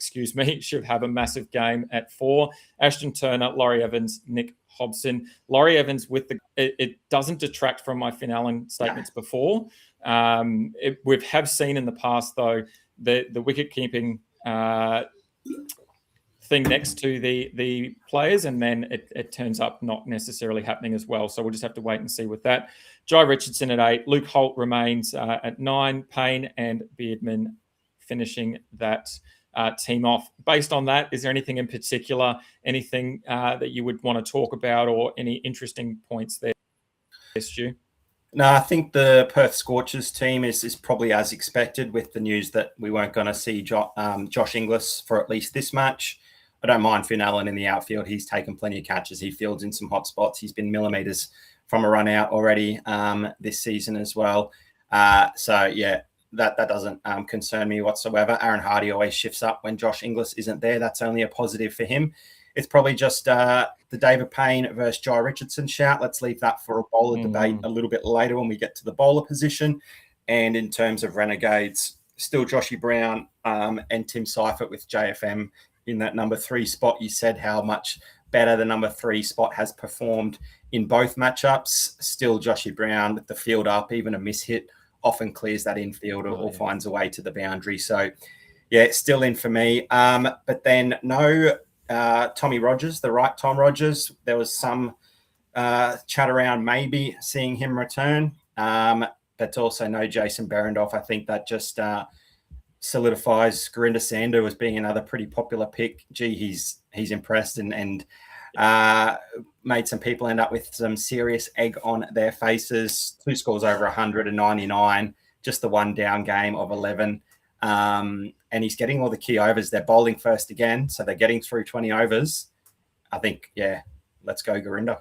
should have a massive game at 4. Ashton Turner, Laurie Evans, Nick Hobson. Laurie Evans it doesn't detract from my Finale statements before. We have seen in the past though the wicket keeping thing next to the players, and then it turns up not necessarily happening as well. So we'll just have to wait and see with that. Jai Richardson at 8. Luke Holt remains at 9. Payne and Beardman finishing that team off. Based on that, is there anything in particular, anything that you would want to talk about, or any interesting points there, Stu? No, I think the Perth Scorchers team is probably as expected, with the news that we weren't going to see Josh Inglis for at least this match. I don't mind Finn Allen in the outfield. He's taken plenty of catches. He fields in some hot spots. He's been millimetres from a run out already this season as well. So, yeah, that doesn't concern me whatsoever. Aaron Hardy always shifts up when Josh Inglis isn't there. That's only a positive for him. It's probably just the David Payne versus Jai Richardson shout. Let's leave that for a bowler debate a little bit later when we get to the bowler position. And in terms of Renegades, still Joshy Brown and Tim Seifert with JFM in that number 3 spot. You said how much better the number 3 spot has performed in both matchups. Still Joshy Brown with the field up, even a miss hit often clears that infield or finds a way to the boundary. So, yeah, it's still in for me. But then no Tommy Rogers, the right Tom Rogers. There was some chat around maybe seeing him return, but also no Jason Behrendorff. I think that just solidifies Gurinder Sandhu as being another pretty popular pick. Gee, he's impressed and made some people end up with some serious egg on their faces. 2 scores over 199, just the 1 down game of 11. And he's getting all the key overs. They're bowling first again, so they're getting through 20 overs. I think, yeah, let's go Gurinder.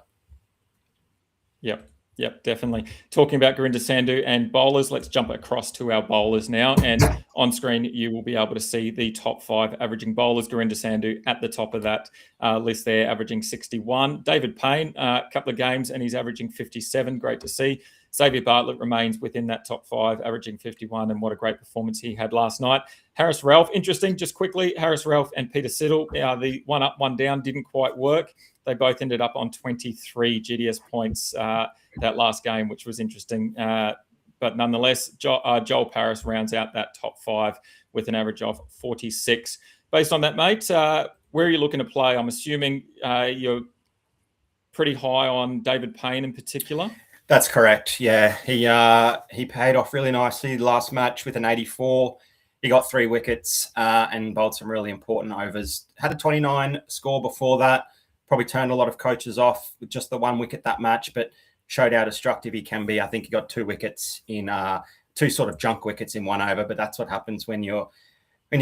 Yep, definitely. Talking about Gurinder Sandhu and bowlers, let's jump across to our bowlers now. And on screen, you will be able to see the top 5 averaging bowlers. Gurinder Sandhu at the top of that list there, averaging 61. David Payne, a couple of games, and he's averaging 57. Great to see. Xavier Bartlett remains within that top 5, averaging 51, and what a great performance he had last night. Harris Ralph, interesting, just quickly, Harris Ralph and Peter Siddle, the 1 up, 1 down didn't quite work. They both ended up on 23 GDS points that last game, which was interesting. But nonetheless, Joel Paris rounds out that top 5 with an average of 46. Based on that, mate, where are you looking to play? I'm assuming you're pretty high on David Payne in particular. That's correct. Yeah, he paid off really nicely last match with an 84. He got 3 wickets and bowled some really important overs. Had a 29 score before that. Probably turned a lot of coaches off with just the 1 wicket that match, but showed how destructive he can be. I think he got 2 wickets in 2 sort of junk wickets in 1 over, but that's what happens when you're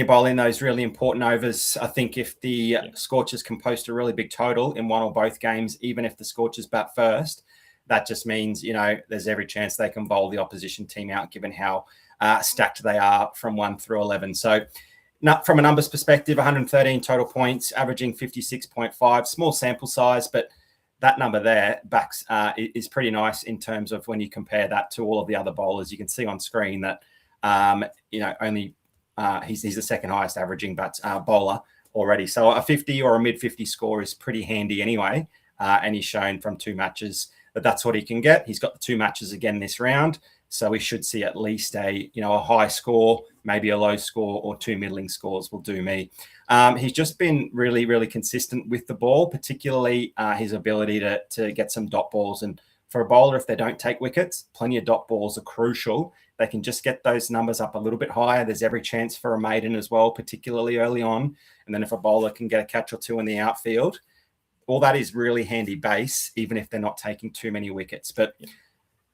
bowling those really important overs. I think if the Scorchers can post a really big total in one or both games, even if the Scorchers bat first, that just means, there's every chance they can bowl the opposition team out, given how stacked they are from 1 through 11. So from a numbers perspective, 113 total points, averaging 56.5, small sample size, but that number there backs is pretty nice in terms of when you compare that to all of the other bowlers. You can see on screen that, only he's the second highest averaging bowler already. So a 50 or a mid-50 score is pretty handy anyway. And he's shown from 2 matches that that's what he can get. He's got the 2 matches again this round. So we should see at least a high score, maybe a low score, or 2 middling scores will do me. He's just been really, really consistent with the ball, particularly his ability to get some dot balls. And for a bowler, if they don't take wickets, plenty of dot balls are crucial. They can just get those numbers up a little bit higher. There's every chance for a maiden as well, particularly early on. And then if a bowler can get a catch or 2 in the outfield, all that is really handy base, even if they're not taking too many wickets. But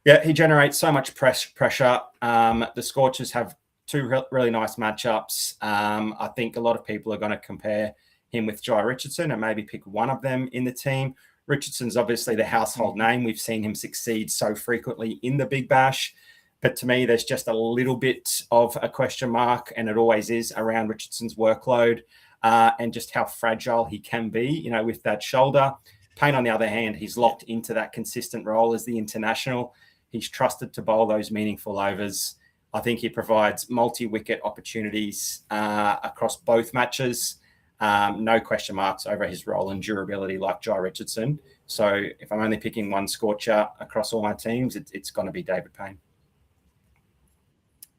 yeah, he generates so much pressure. The Scorchers have 2 really nice matchups. I think a lot of people are going to compare him with Jai Richardson and maybe pick one of them in the team. Richardson's obviously the household name. We've seen him succeed so frequently in the Big Bash. But to me, there's just a little bit of a question mark, and it always is, around Richardson's workload and just how fragile he can be, with that shoulder. Payne, on the other hand, he's locked into that consistent role as the international. He's trusted to bowl those meaningful overs. I think he provides multi-wicket opportunities across both matches. No question marks over his role and durability like Jai Richardson. So if I'm only picking one Scorcher across all my teams, it's going to be David Payne.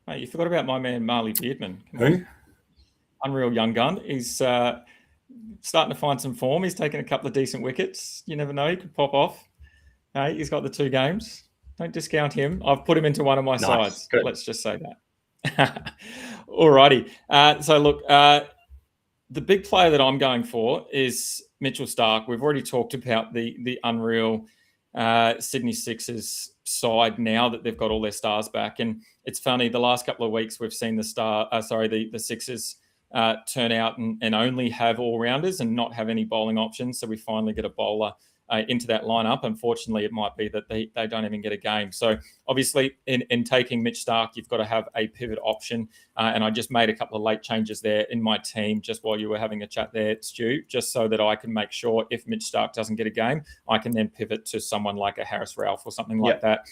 Hey, you forgot about my man, Marley Beardman. Who? Unreal young gun. He's starting to find some form. He's taken a couple of decent wickets. You never know. He could pop off. Hey, he's got the 2 games. Don't discount him. I've put him into one of my sides. Good. Let's just say that. Alrighty. So look, the big player that I'm going for is Mitchell Starc. We've already talked about the unreal Sydney Sixers side now that they've got all their stars back. And it's funny, the last couple of weeks we've seen the Sixers turn out and only have all-rounders and not have any bowling options. So we finally get a bowler into that lineup. Unfortunately, it might be that they don't even get a game. So obviously, in taking Mitch Starc, you've got to have a pivot option. And I just made a couple of late changes there in my team just while you were having a chat there, Stu, just so that I can make sure if Mitch Starc doesn't get a game, I can then pivot to someone like a Harris Ralph or something like that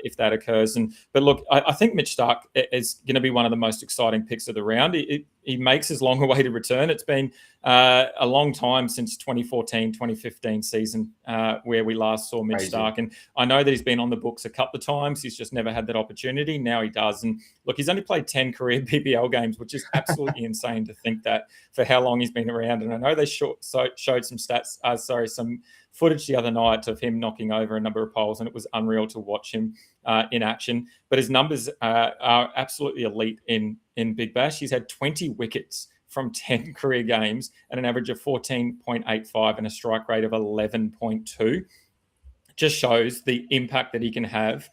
if that occurs. But look, I think Mitch Starc is going to be one of the most exciting picks of the round. He makes his long-awaited return. It's been a long time since 2014, 2015 season where we last saw Mitch Starc. And I know that he's been on the books a couple of times. He's just never had that opportunity. Now he does. And look, he's only played 10 career BBL games, which is absolutely insane to think that for how long he's been around. And I know they showed some some footage the other night of him knocking over a number of poles, and it was unreal to watch him in action. But his numbers are absolutely elite in Big Bash. He's had 20 wickets from 10 career games at an average of 14.85 and a strike rate of 11.2. Just shows the impact that he can have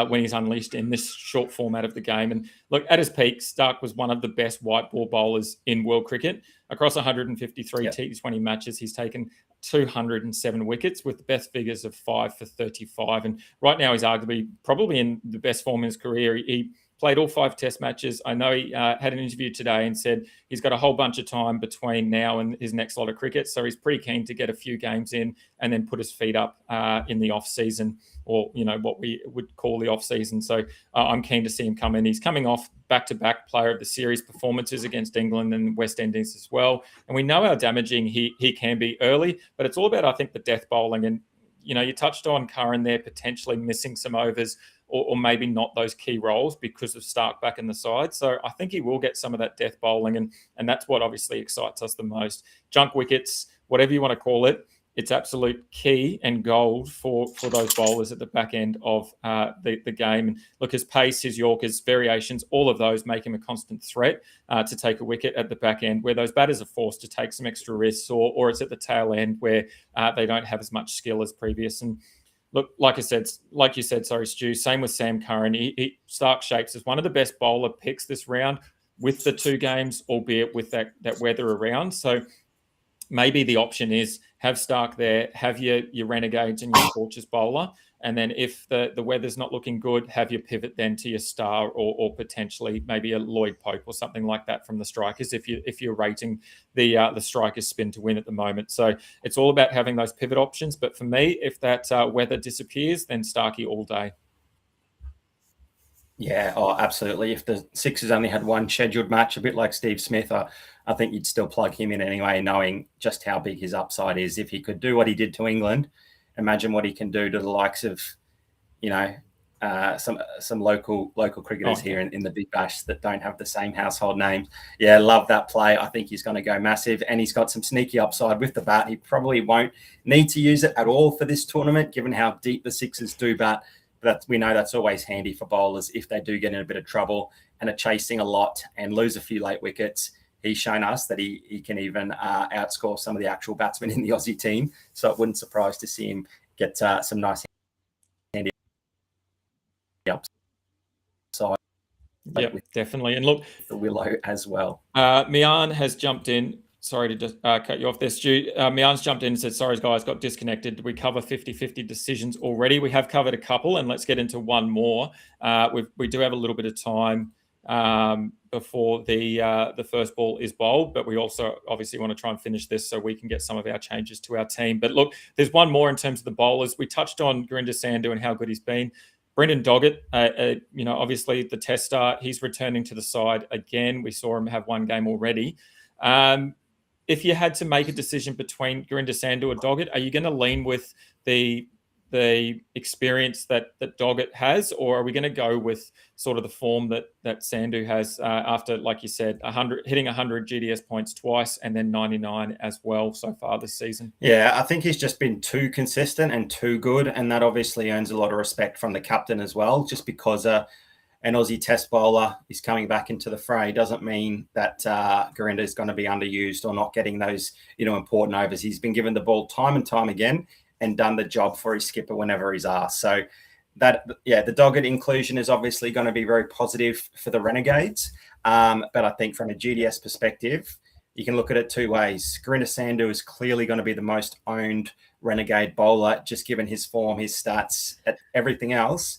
when he's unleashed in this short format of the game. And look, at his peak, Starc was one of the best white ball bowlers in world cricket. Across 153 T20 matches, he's taken 207 wickets with the best figures of 5 for 35. And right now he's arguably probably in the best form in his career. He played all 5 test matches. I know he had an interview today and said he's got a whole bunch of time between now and his next lot of cricket. So he's pretty keen to get a few games in and then put his feet up in the off season, or, what we would call the off season. So I'm keen to see him come in. He's coming off back-to-back player of the series performances against England and West Indies as well. And we know how damaging he can be early, but it's all about, I think, the death bowling. And, you touched on Curran there potentially missing some overs or maybe not those key roles because of Starc back in the side. So I think he will get some of that death bowling, and that's what obviously excites us the most. Junk wickets, whatever you want to call it, it's absolute key and gold for those bowlers at the back end of the game. And look, his pace, his Yorkers, variations, all of those make him a constant threat to take a wicket at the back end, where those batters are forced to take some extra risks, or it's at the tail end where they don't have as much skill as previous. And look, like you said, sorry, Stu. Same with Sam Curran. Stark shapes as one of the best bowler picks this round with the 2 games, albeit with that weather around. So maybe the option is have Stark there, have your Renegades and your Scorchers bowler, and then if the weather's not looking good, have your pivot then to your star or potentially maybe a Lloyd Pope or something like that from the strikers if you're rating the strikers spin to win at the moment. So it's all about having those pivot options. But for me, if that weather disappears, then Starkey all day. Yeah, oh, absolutely. If the Sixers only had one scheduled match, a bit like Steve Smith, I think you'd still plug him in anyway, knowing just how big his upside is. If he could do what he did to England, imagine what he can do to the likes of, some local cricketers here in the Big Bash that don't have the same household names. Yeah, love that play. I think he's going to go massive, and he's got some sneaky upside with the bat. He probably won't need to use it at all for this tournament, given how deep the Sixers do bat. But we know that's always handy for bowlers if they do get in a bit of trouble and are chasing a lot and lose a few late wickets. He's shown us that he can even outscore some of the actual batsmen in the Aussie team. So it wouldn't surprise to see him get some nice handy upside. Yeah, definitely. And look, the Willow as well. Mian has jumped in. Sorry to just cut you off there, Stu. Mian's jumped in and said, sorry, guys, got disconnected. Did we cover 50-50 decisions already? We have covered a couple, and let's get into one more. We do have a little bit of time before the first ball is bowled, but we also obviously want to try and finish this so we can get some of our changes to our team. But look, there's one more in terms of the bowlers. We touched on Gurinder Sandhu and how good he's been. Brendan Doggett, obviously the test start, he's returning to the side again. We saw him have one game already. If you had to make a decision between Gurinder Sandhu or Doggett, are you going to lean with the experience that Doggett has, or are we going to go with sort of the form that Sandhu has after, like you said, hitting 100 GDS points twice and then 99 as well so far this season? Yeah, I think he's just been too consistent and too good, and that obviously earns a lot of respect from the captain as well. Just because an Aussie test bowler is coming back into the fray doesn't mean that Gurinder is going to be underused or not getting those important overs. He's been given the ball time and time again and done the job for his skipper whenever he's asked. So the Doggett inclusion is obviously going to be very positive for the Renegades. But I think from a GDS perspective, you can look at it 2 ways. Gurinder Sandhu is clearly going to be the most owned Renegade bowler, just given his form, his stats, everything else.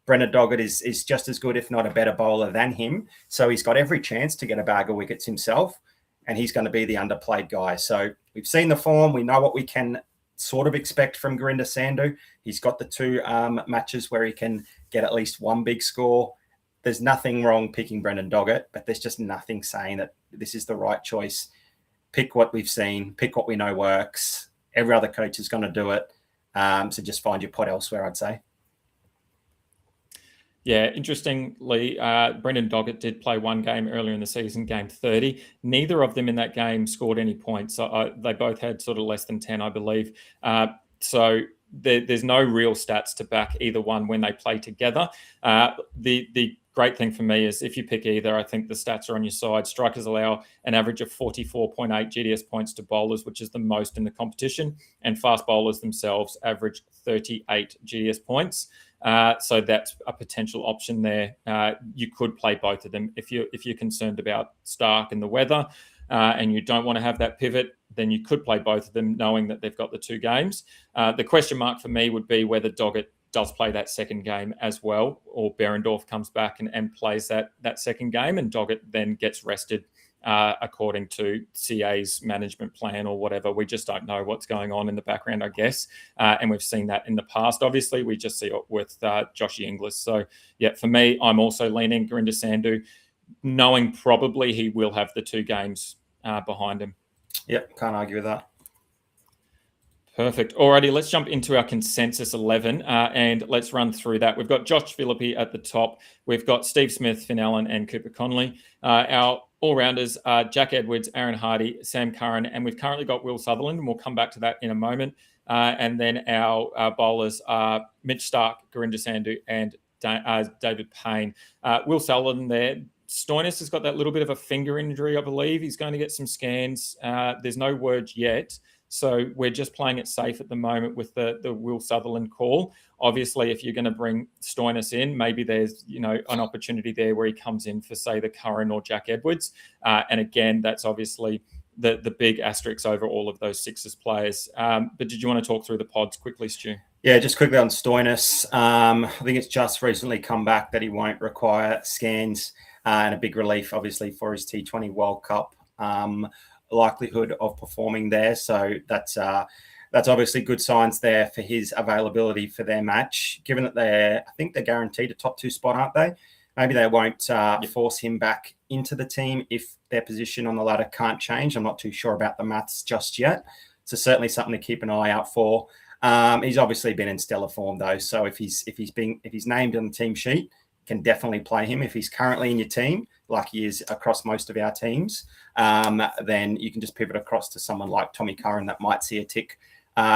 Brendan Doggett is just as good, if not a better bowler than him. So he's got every chance to get a bag of wickets himself, and he's going to be the underplayed guy. So we've seen the form. We know what we can sort of expect from Gurinder Sandhu. He's got the 2 matches where he can get at least one big score. There's nothing wrong picking Brendan Doggett, but there's just nothing saying that this is the right choice. Pick what we've seen, pick what we know works. Every other coach is going to do it. So just find your pot elsewhere, I'd say. Yeah, interestingly, Brendan Doggett did play one game earlier in the season, game 30. Neither of them in that game scored any points. They both had sort of less than 10, I believe. So there's no real stats to back either one when they play together. The great thing for me is if you pick either, I think the stats are on your side. Strikers allow an average of 44.8 GDS points to bowlers, which is the most in the competition. And fast bowlers themselves average 38 GDS points. So that's a potential option there. You could play both of them. If you're concerned about Stark and the weather and you don't want to have that pivot, then you could play both of them knowing that they've got the 2 games. The question mark for me would be whether Doggett does play that second game as well, or Behrendorff comes back and plays that second game, and Doggett then gets rested according to CA's management plan or whatever. We just don't know what's going on in the background, I guess. And we've seen that in the past. Obviously, we just see it with Joshy Inglis. So, yeah, for me, I'm also leaning Gurinder Sandhu, knowing probably he will have the 2 games behind him. Yep, can't argue with that. Perfect. Alrighty, let's jump into our consensus 11 and let's run through that. We've got Josh Phillippe at the top. We've got Steve Smith, Finn Allen, and Cooper Connolly. Our all-rounders are Jack Edwards, Aaron Hardy, Sam Curran, and we've currently got Will Sutherland, and we'll come back to that in a moment. And then our bowlers are Mitch Stark, Gurinder Sandhu, and David Payne. Will Sutherland there. Stoinis has got that little bit of a finger injury, I believe. He's going to get some scans. There's no word yet. So we're just playing it safe at the moment with the Will Sutherland call. Obviously, if you're going to bring Stoinis in, maybe there's an opportunity there where he comes in for, say, the Curran or Jack Edwards. And again, that's obviously the big asterisk over all of those Sixers players. But did you want to talk through the pods quickly, Stu? Yeah, just quickly on Stoinis. I think it's just recently come back that he won't require scans, and a big relief, obviously, for his T20 World Cup likelihood of performing there. So that's obviously good signs there for his availability for their match. Given that I think they're guaranteed a top 2 spot, aren't they? Maybe they won't force him back into the team if their position on the ladder can't change. I'm not too sure about the maths just yet. So certainly something to keep an eye out for. He's obviously been in stellar form though, so if he's named on the team sheet, can definitely play him. If he's currently in your team, like he is across most of our teams, then you can just pivot across to someone like Tommy Curran that might see a tick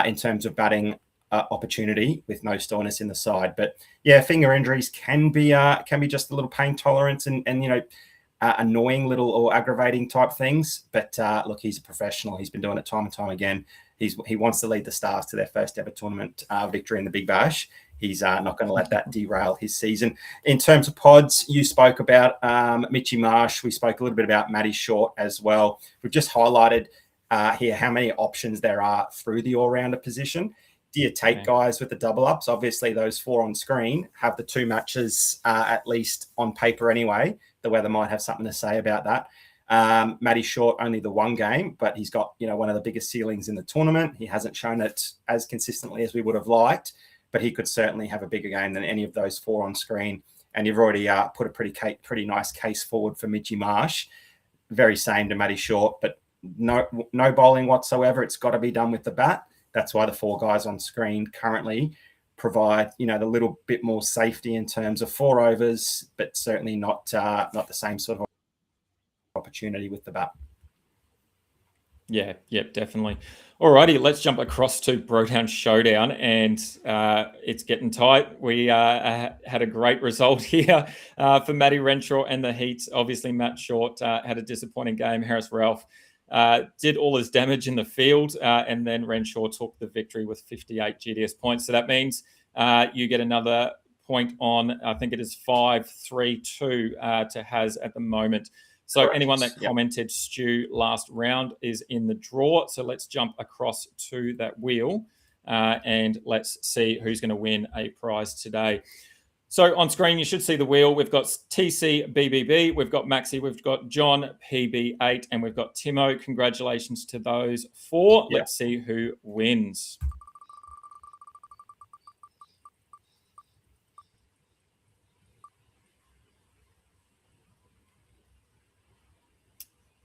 in terms of batting opportunity with no Stoinis in the side. But yeah, finger injuries can be just a little pain tolerance and annoying little or aggravating type things. But look, he's a professional. He's been doing it time and time again. He wants to lead the Stars to their first ever tournament victory in the Big Bash. He's not going to let that derail his season. In terms of pods, you spoke about Mitchy Marsh. We spoke a little bit about Matty Short as well. We've just highlighted here how many options there are through the all-rounder position. Do you take guys with the double ups? Obviously, those 4 on screen have the 2 matches at least on paper anyway. The weather might have something to say about that. Matty Short, only the 1 game, but he's got one of the biggest ceilings in the tournament. He hasn't shown it as consistently as we would have liked, but he could certainly have a bigger game than any of those 4 on screen. And you've already put a pretty nice case forward for Mitchy Marsh. Very same to Matty Short, but no bowling whatsoever. It's got to be done with the bat. That's why the 4 guys on screen currently provide, the little bit more safety in terms of 4 overs, but certainly not the same sort of opportunity with the bat. Yeah, definitely. Alrighty, let's jump across to Brotown Showdown, and it's getting tight. We had a great result here for Matty Renshaw and the Heats. Obviously, Matt Short had a disappointing game. Harris Ralph did all his damage in the field, and then Renshaw took the victory with 58 GDS points. So that means you get another point on, I think it is 5-3-2 to Haz at the moment. So correct. Anyone that commented Stu last round is in the draw. So let's jump across to that wheel and let's see who's going to win a prize today. So on screen, you should see the wheel. We've got TC BBB, we've got Maxi, we've got John PB8, and we've got Timo. Congratulations to those 4. Let's see who wins.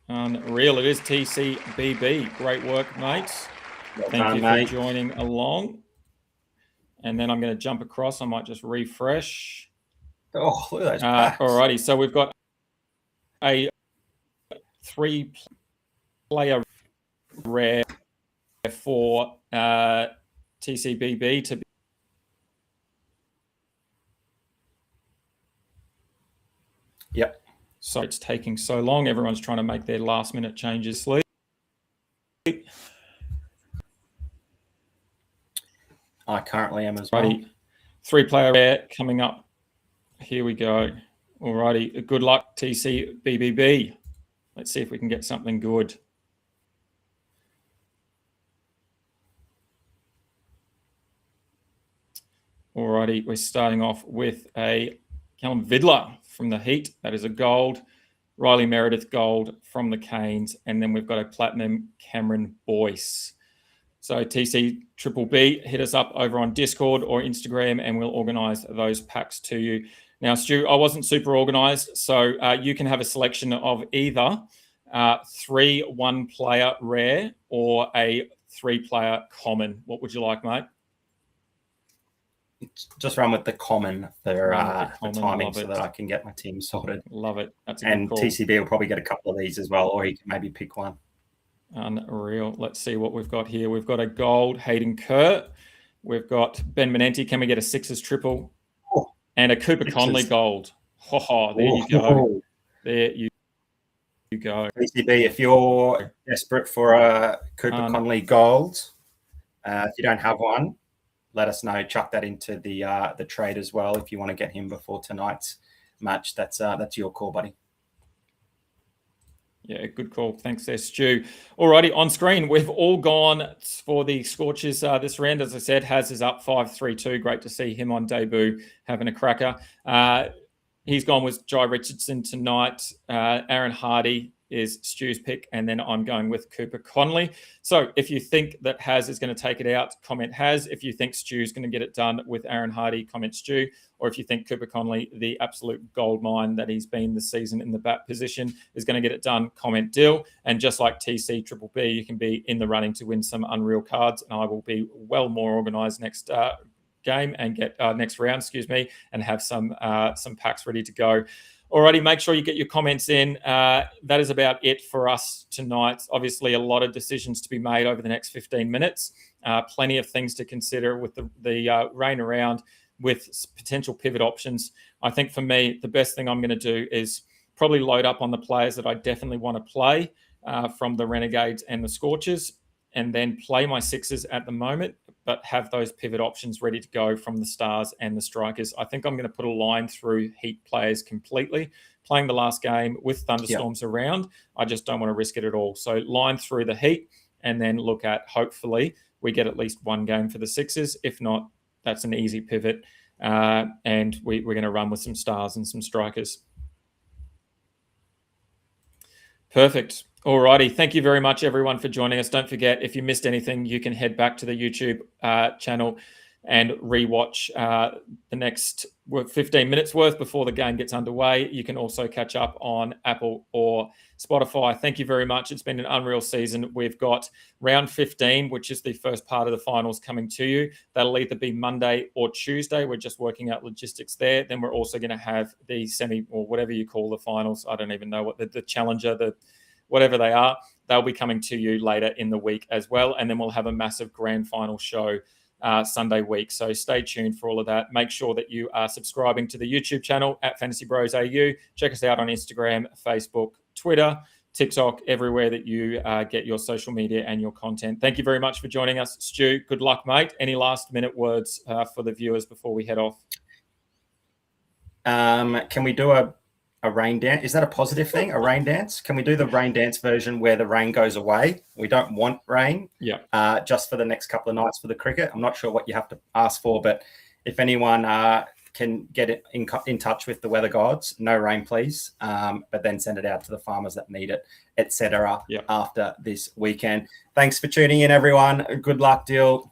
Unreal. It is TCBB. Great work, mates. Thank you for joining along. And then I'm going to jump across. I might just refresh. Oh, look at those packs. Alrighty. So we've got a 3-player rare for TCBB to be. Yep. So it's taking so long. Everyone's trying to make their last minute changes. Sleep. I currently am as well. 3-player rare coming up. Here we go. Alrighty. Good luck, TC BBB. Let's see if we can get something good. Alrighty. We're starting off with a Callum Vidler from the Heat. That is a gold. Riley Meredith gold from the Canes. And then we've got a platinum Cameron Boyce. So TC Triple B, hit us up over on Discord or Instagram and we'll organise those packs to you. Now, Stu, I wasn't super organised, so you can have a selection of either 3 1-player rare or a 3-player common. What would you like, mate? Just run with the common for the timing so that I can get my team sorted. Love it. That's a good call. TCB will probably get a couple of these as well, or he can maybe pick one. Unreal. Let's see what we've got here. We've got a gold Hayden Kerr. We've got Ben Menenti. Can we get a Sixers triple? And a Cooper Conley gold. There you go. There you go. PCB, if you're desperate for a Cooper Conley gold, if you don't have one, let us know. Chuck that into the trade as well if you want to get him before tonight's match. That's your call, buddy. Yeah, good call. Thanks there, Stu. Alrighty, on screen, we've all gone for the Scorchers this round. As I said, Haz is up 5-3-2. Great to see him on debut having a cracker. He's gone with Jai Richardson tonight. Aaron Hardy is Stu's pick, and then I'm going with Cooper Conley. So if you think that Haz is going to take it out, comment Haz. If you think Stu's going to get it done with Aaron Hardy, comment Stu. Or if you think Cooper Conley, the absolute gold mine that he's been this season in the bat position, is going to get it done, comment Dill. And just like TC Triple B, you can be in the running to win some Unreal cards, and I will be well more organised next game and get next round, and have some packs ready to go. Alrighty, make sure you get your comments in. That is about it for us tonight. Obviously, a lot of decisions to be made over the next 15 minutes. Plenty of things to consider with the rain around, with potential pivot options. I think for me, the best thing I'm going to do is probably load up on the players that I definitely want to play from the Renegades and the Scorchers, and then play my sixes at the moment, but have those pivot options ready to go from the Stars and the Strikers. I think I'm going to put a line through Heat players completely. Playing the last game with thunderstorms around, I just don't want to risk it at all. So line through the Heat, and then look at, hopefully, we get at least one game for the Sixers. If not, that's an easy pivot. And we're going to run with some Stars and some Strikers. Perfect. Alrighty. Thank you very much, everyone, for joining us. Don't forget, if you missed anything, you can head back to the YouTube channel and rewatch the next 15 minutes worth before the game gets underway. You can also catch up on Apple or Spotify. Thank you very much. It's been an unreal season. We've got round 15, which is the first part of the finals, coming to you. That'll either be Monday or Tuesday. We're just working out logistics there. Then we're also going to have the semi, or whatever you call the finals. I don't even know what the challenger, whatever they are. They'll be coming to you later in the week as well. And then we'll have a massive grand final show Sunday week. So stay tuned for all of that. Make sure that you are subscribing to the YouTube channel at Fantasy Bros AU. Check us out on Instagram, Facebook, Twitter, TikTok, everywhere that you get your social media and your content. Thank you very much for joining us, Stu. Good luck, mate. Any last minute words for the viewers before we head off? Can we do a rain dance? Is that a positive thing? A rain dance? Can we do the rain dance version where the rain goes away? We don't want rain. Yeah. Just for the next couple of nights for the cricket. I'm not sure what you have to ask for, but if anyone can get it in touch with the weather gods, no rain, please. But then send it out to the farmers that need it, etc. Yeah. After this weekend. Thanks for tuning in, everyone. Good luck, Dill.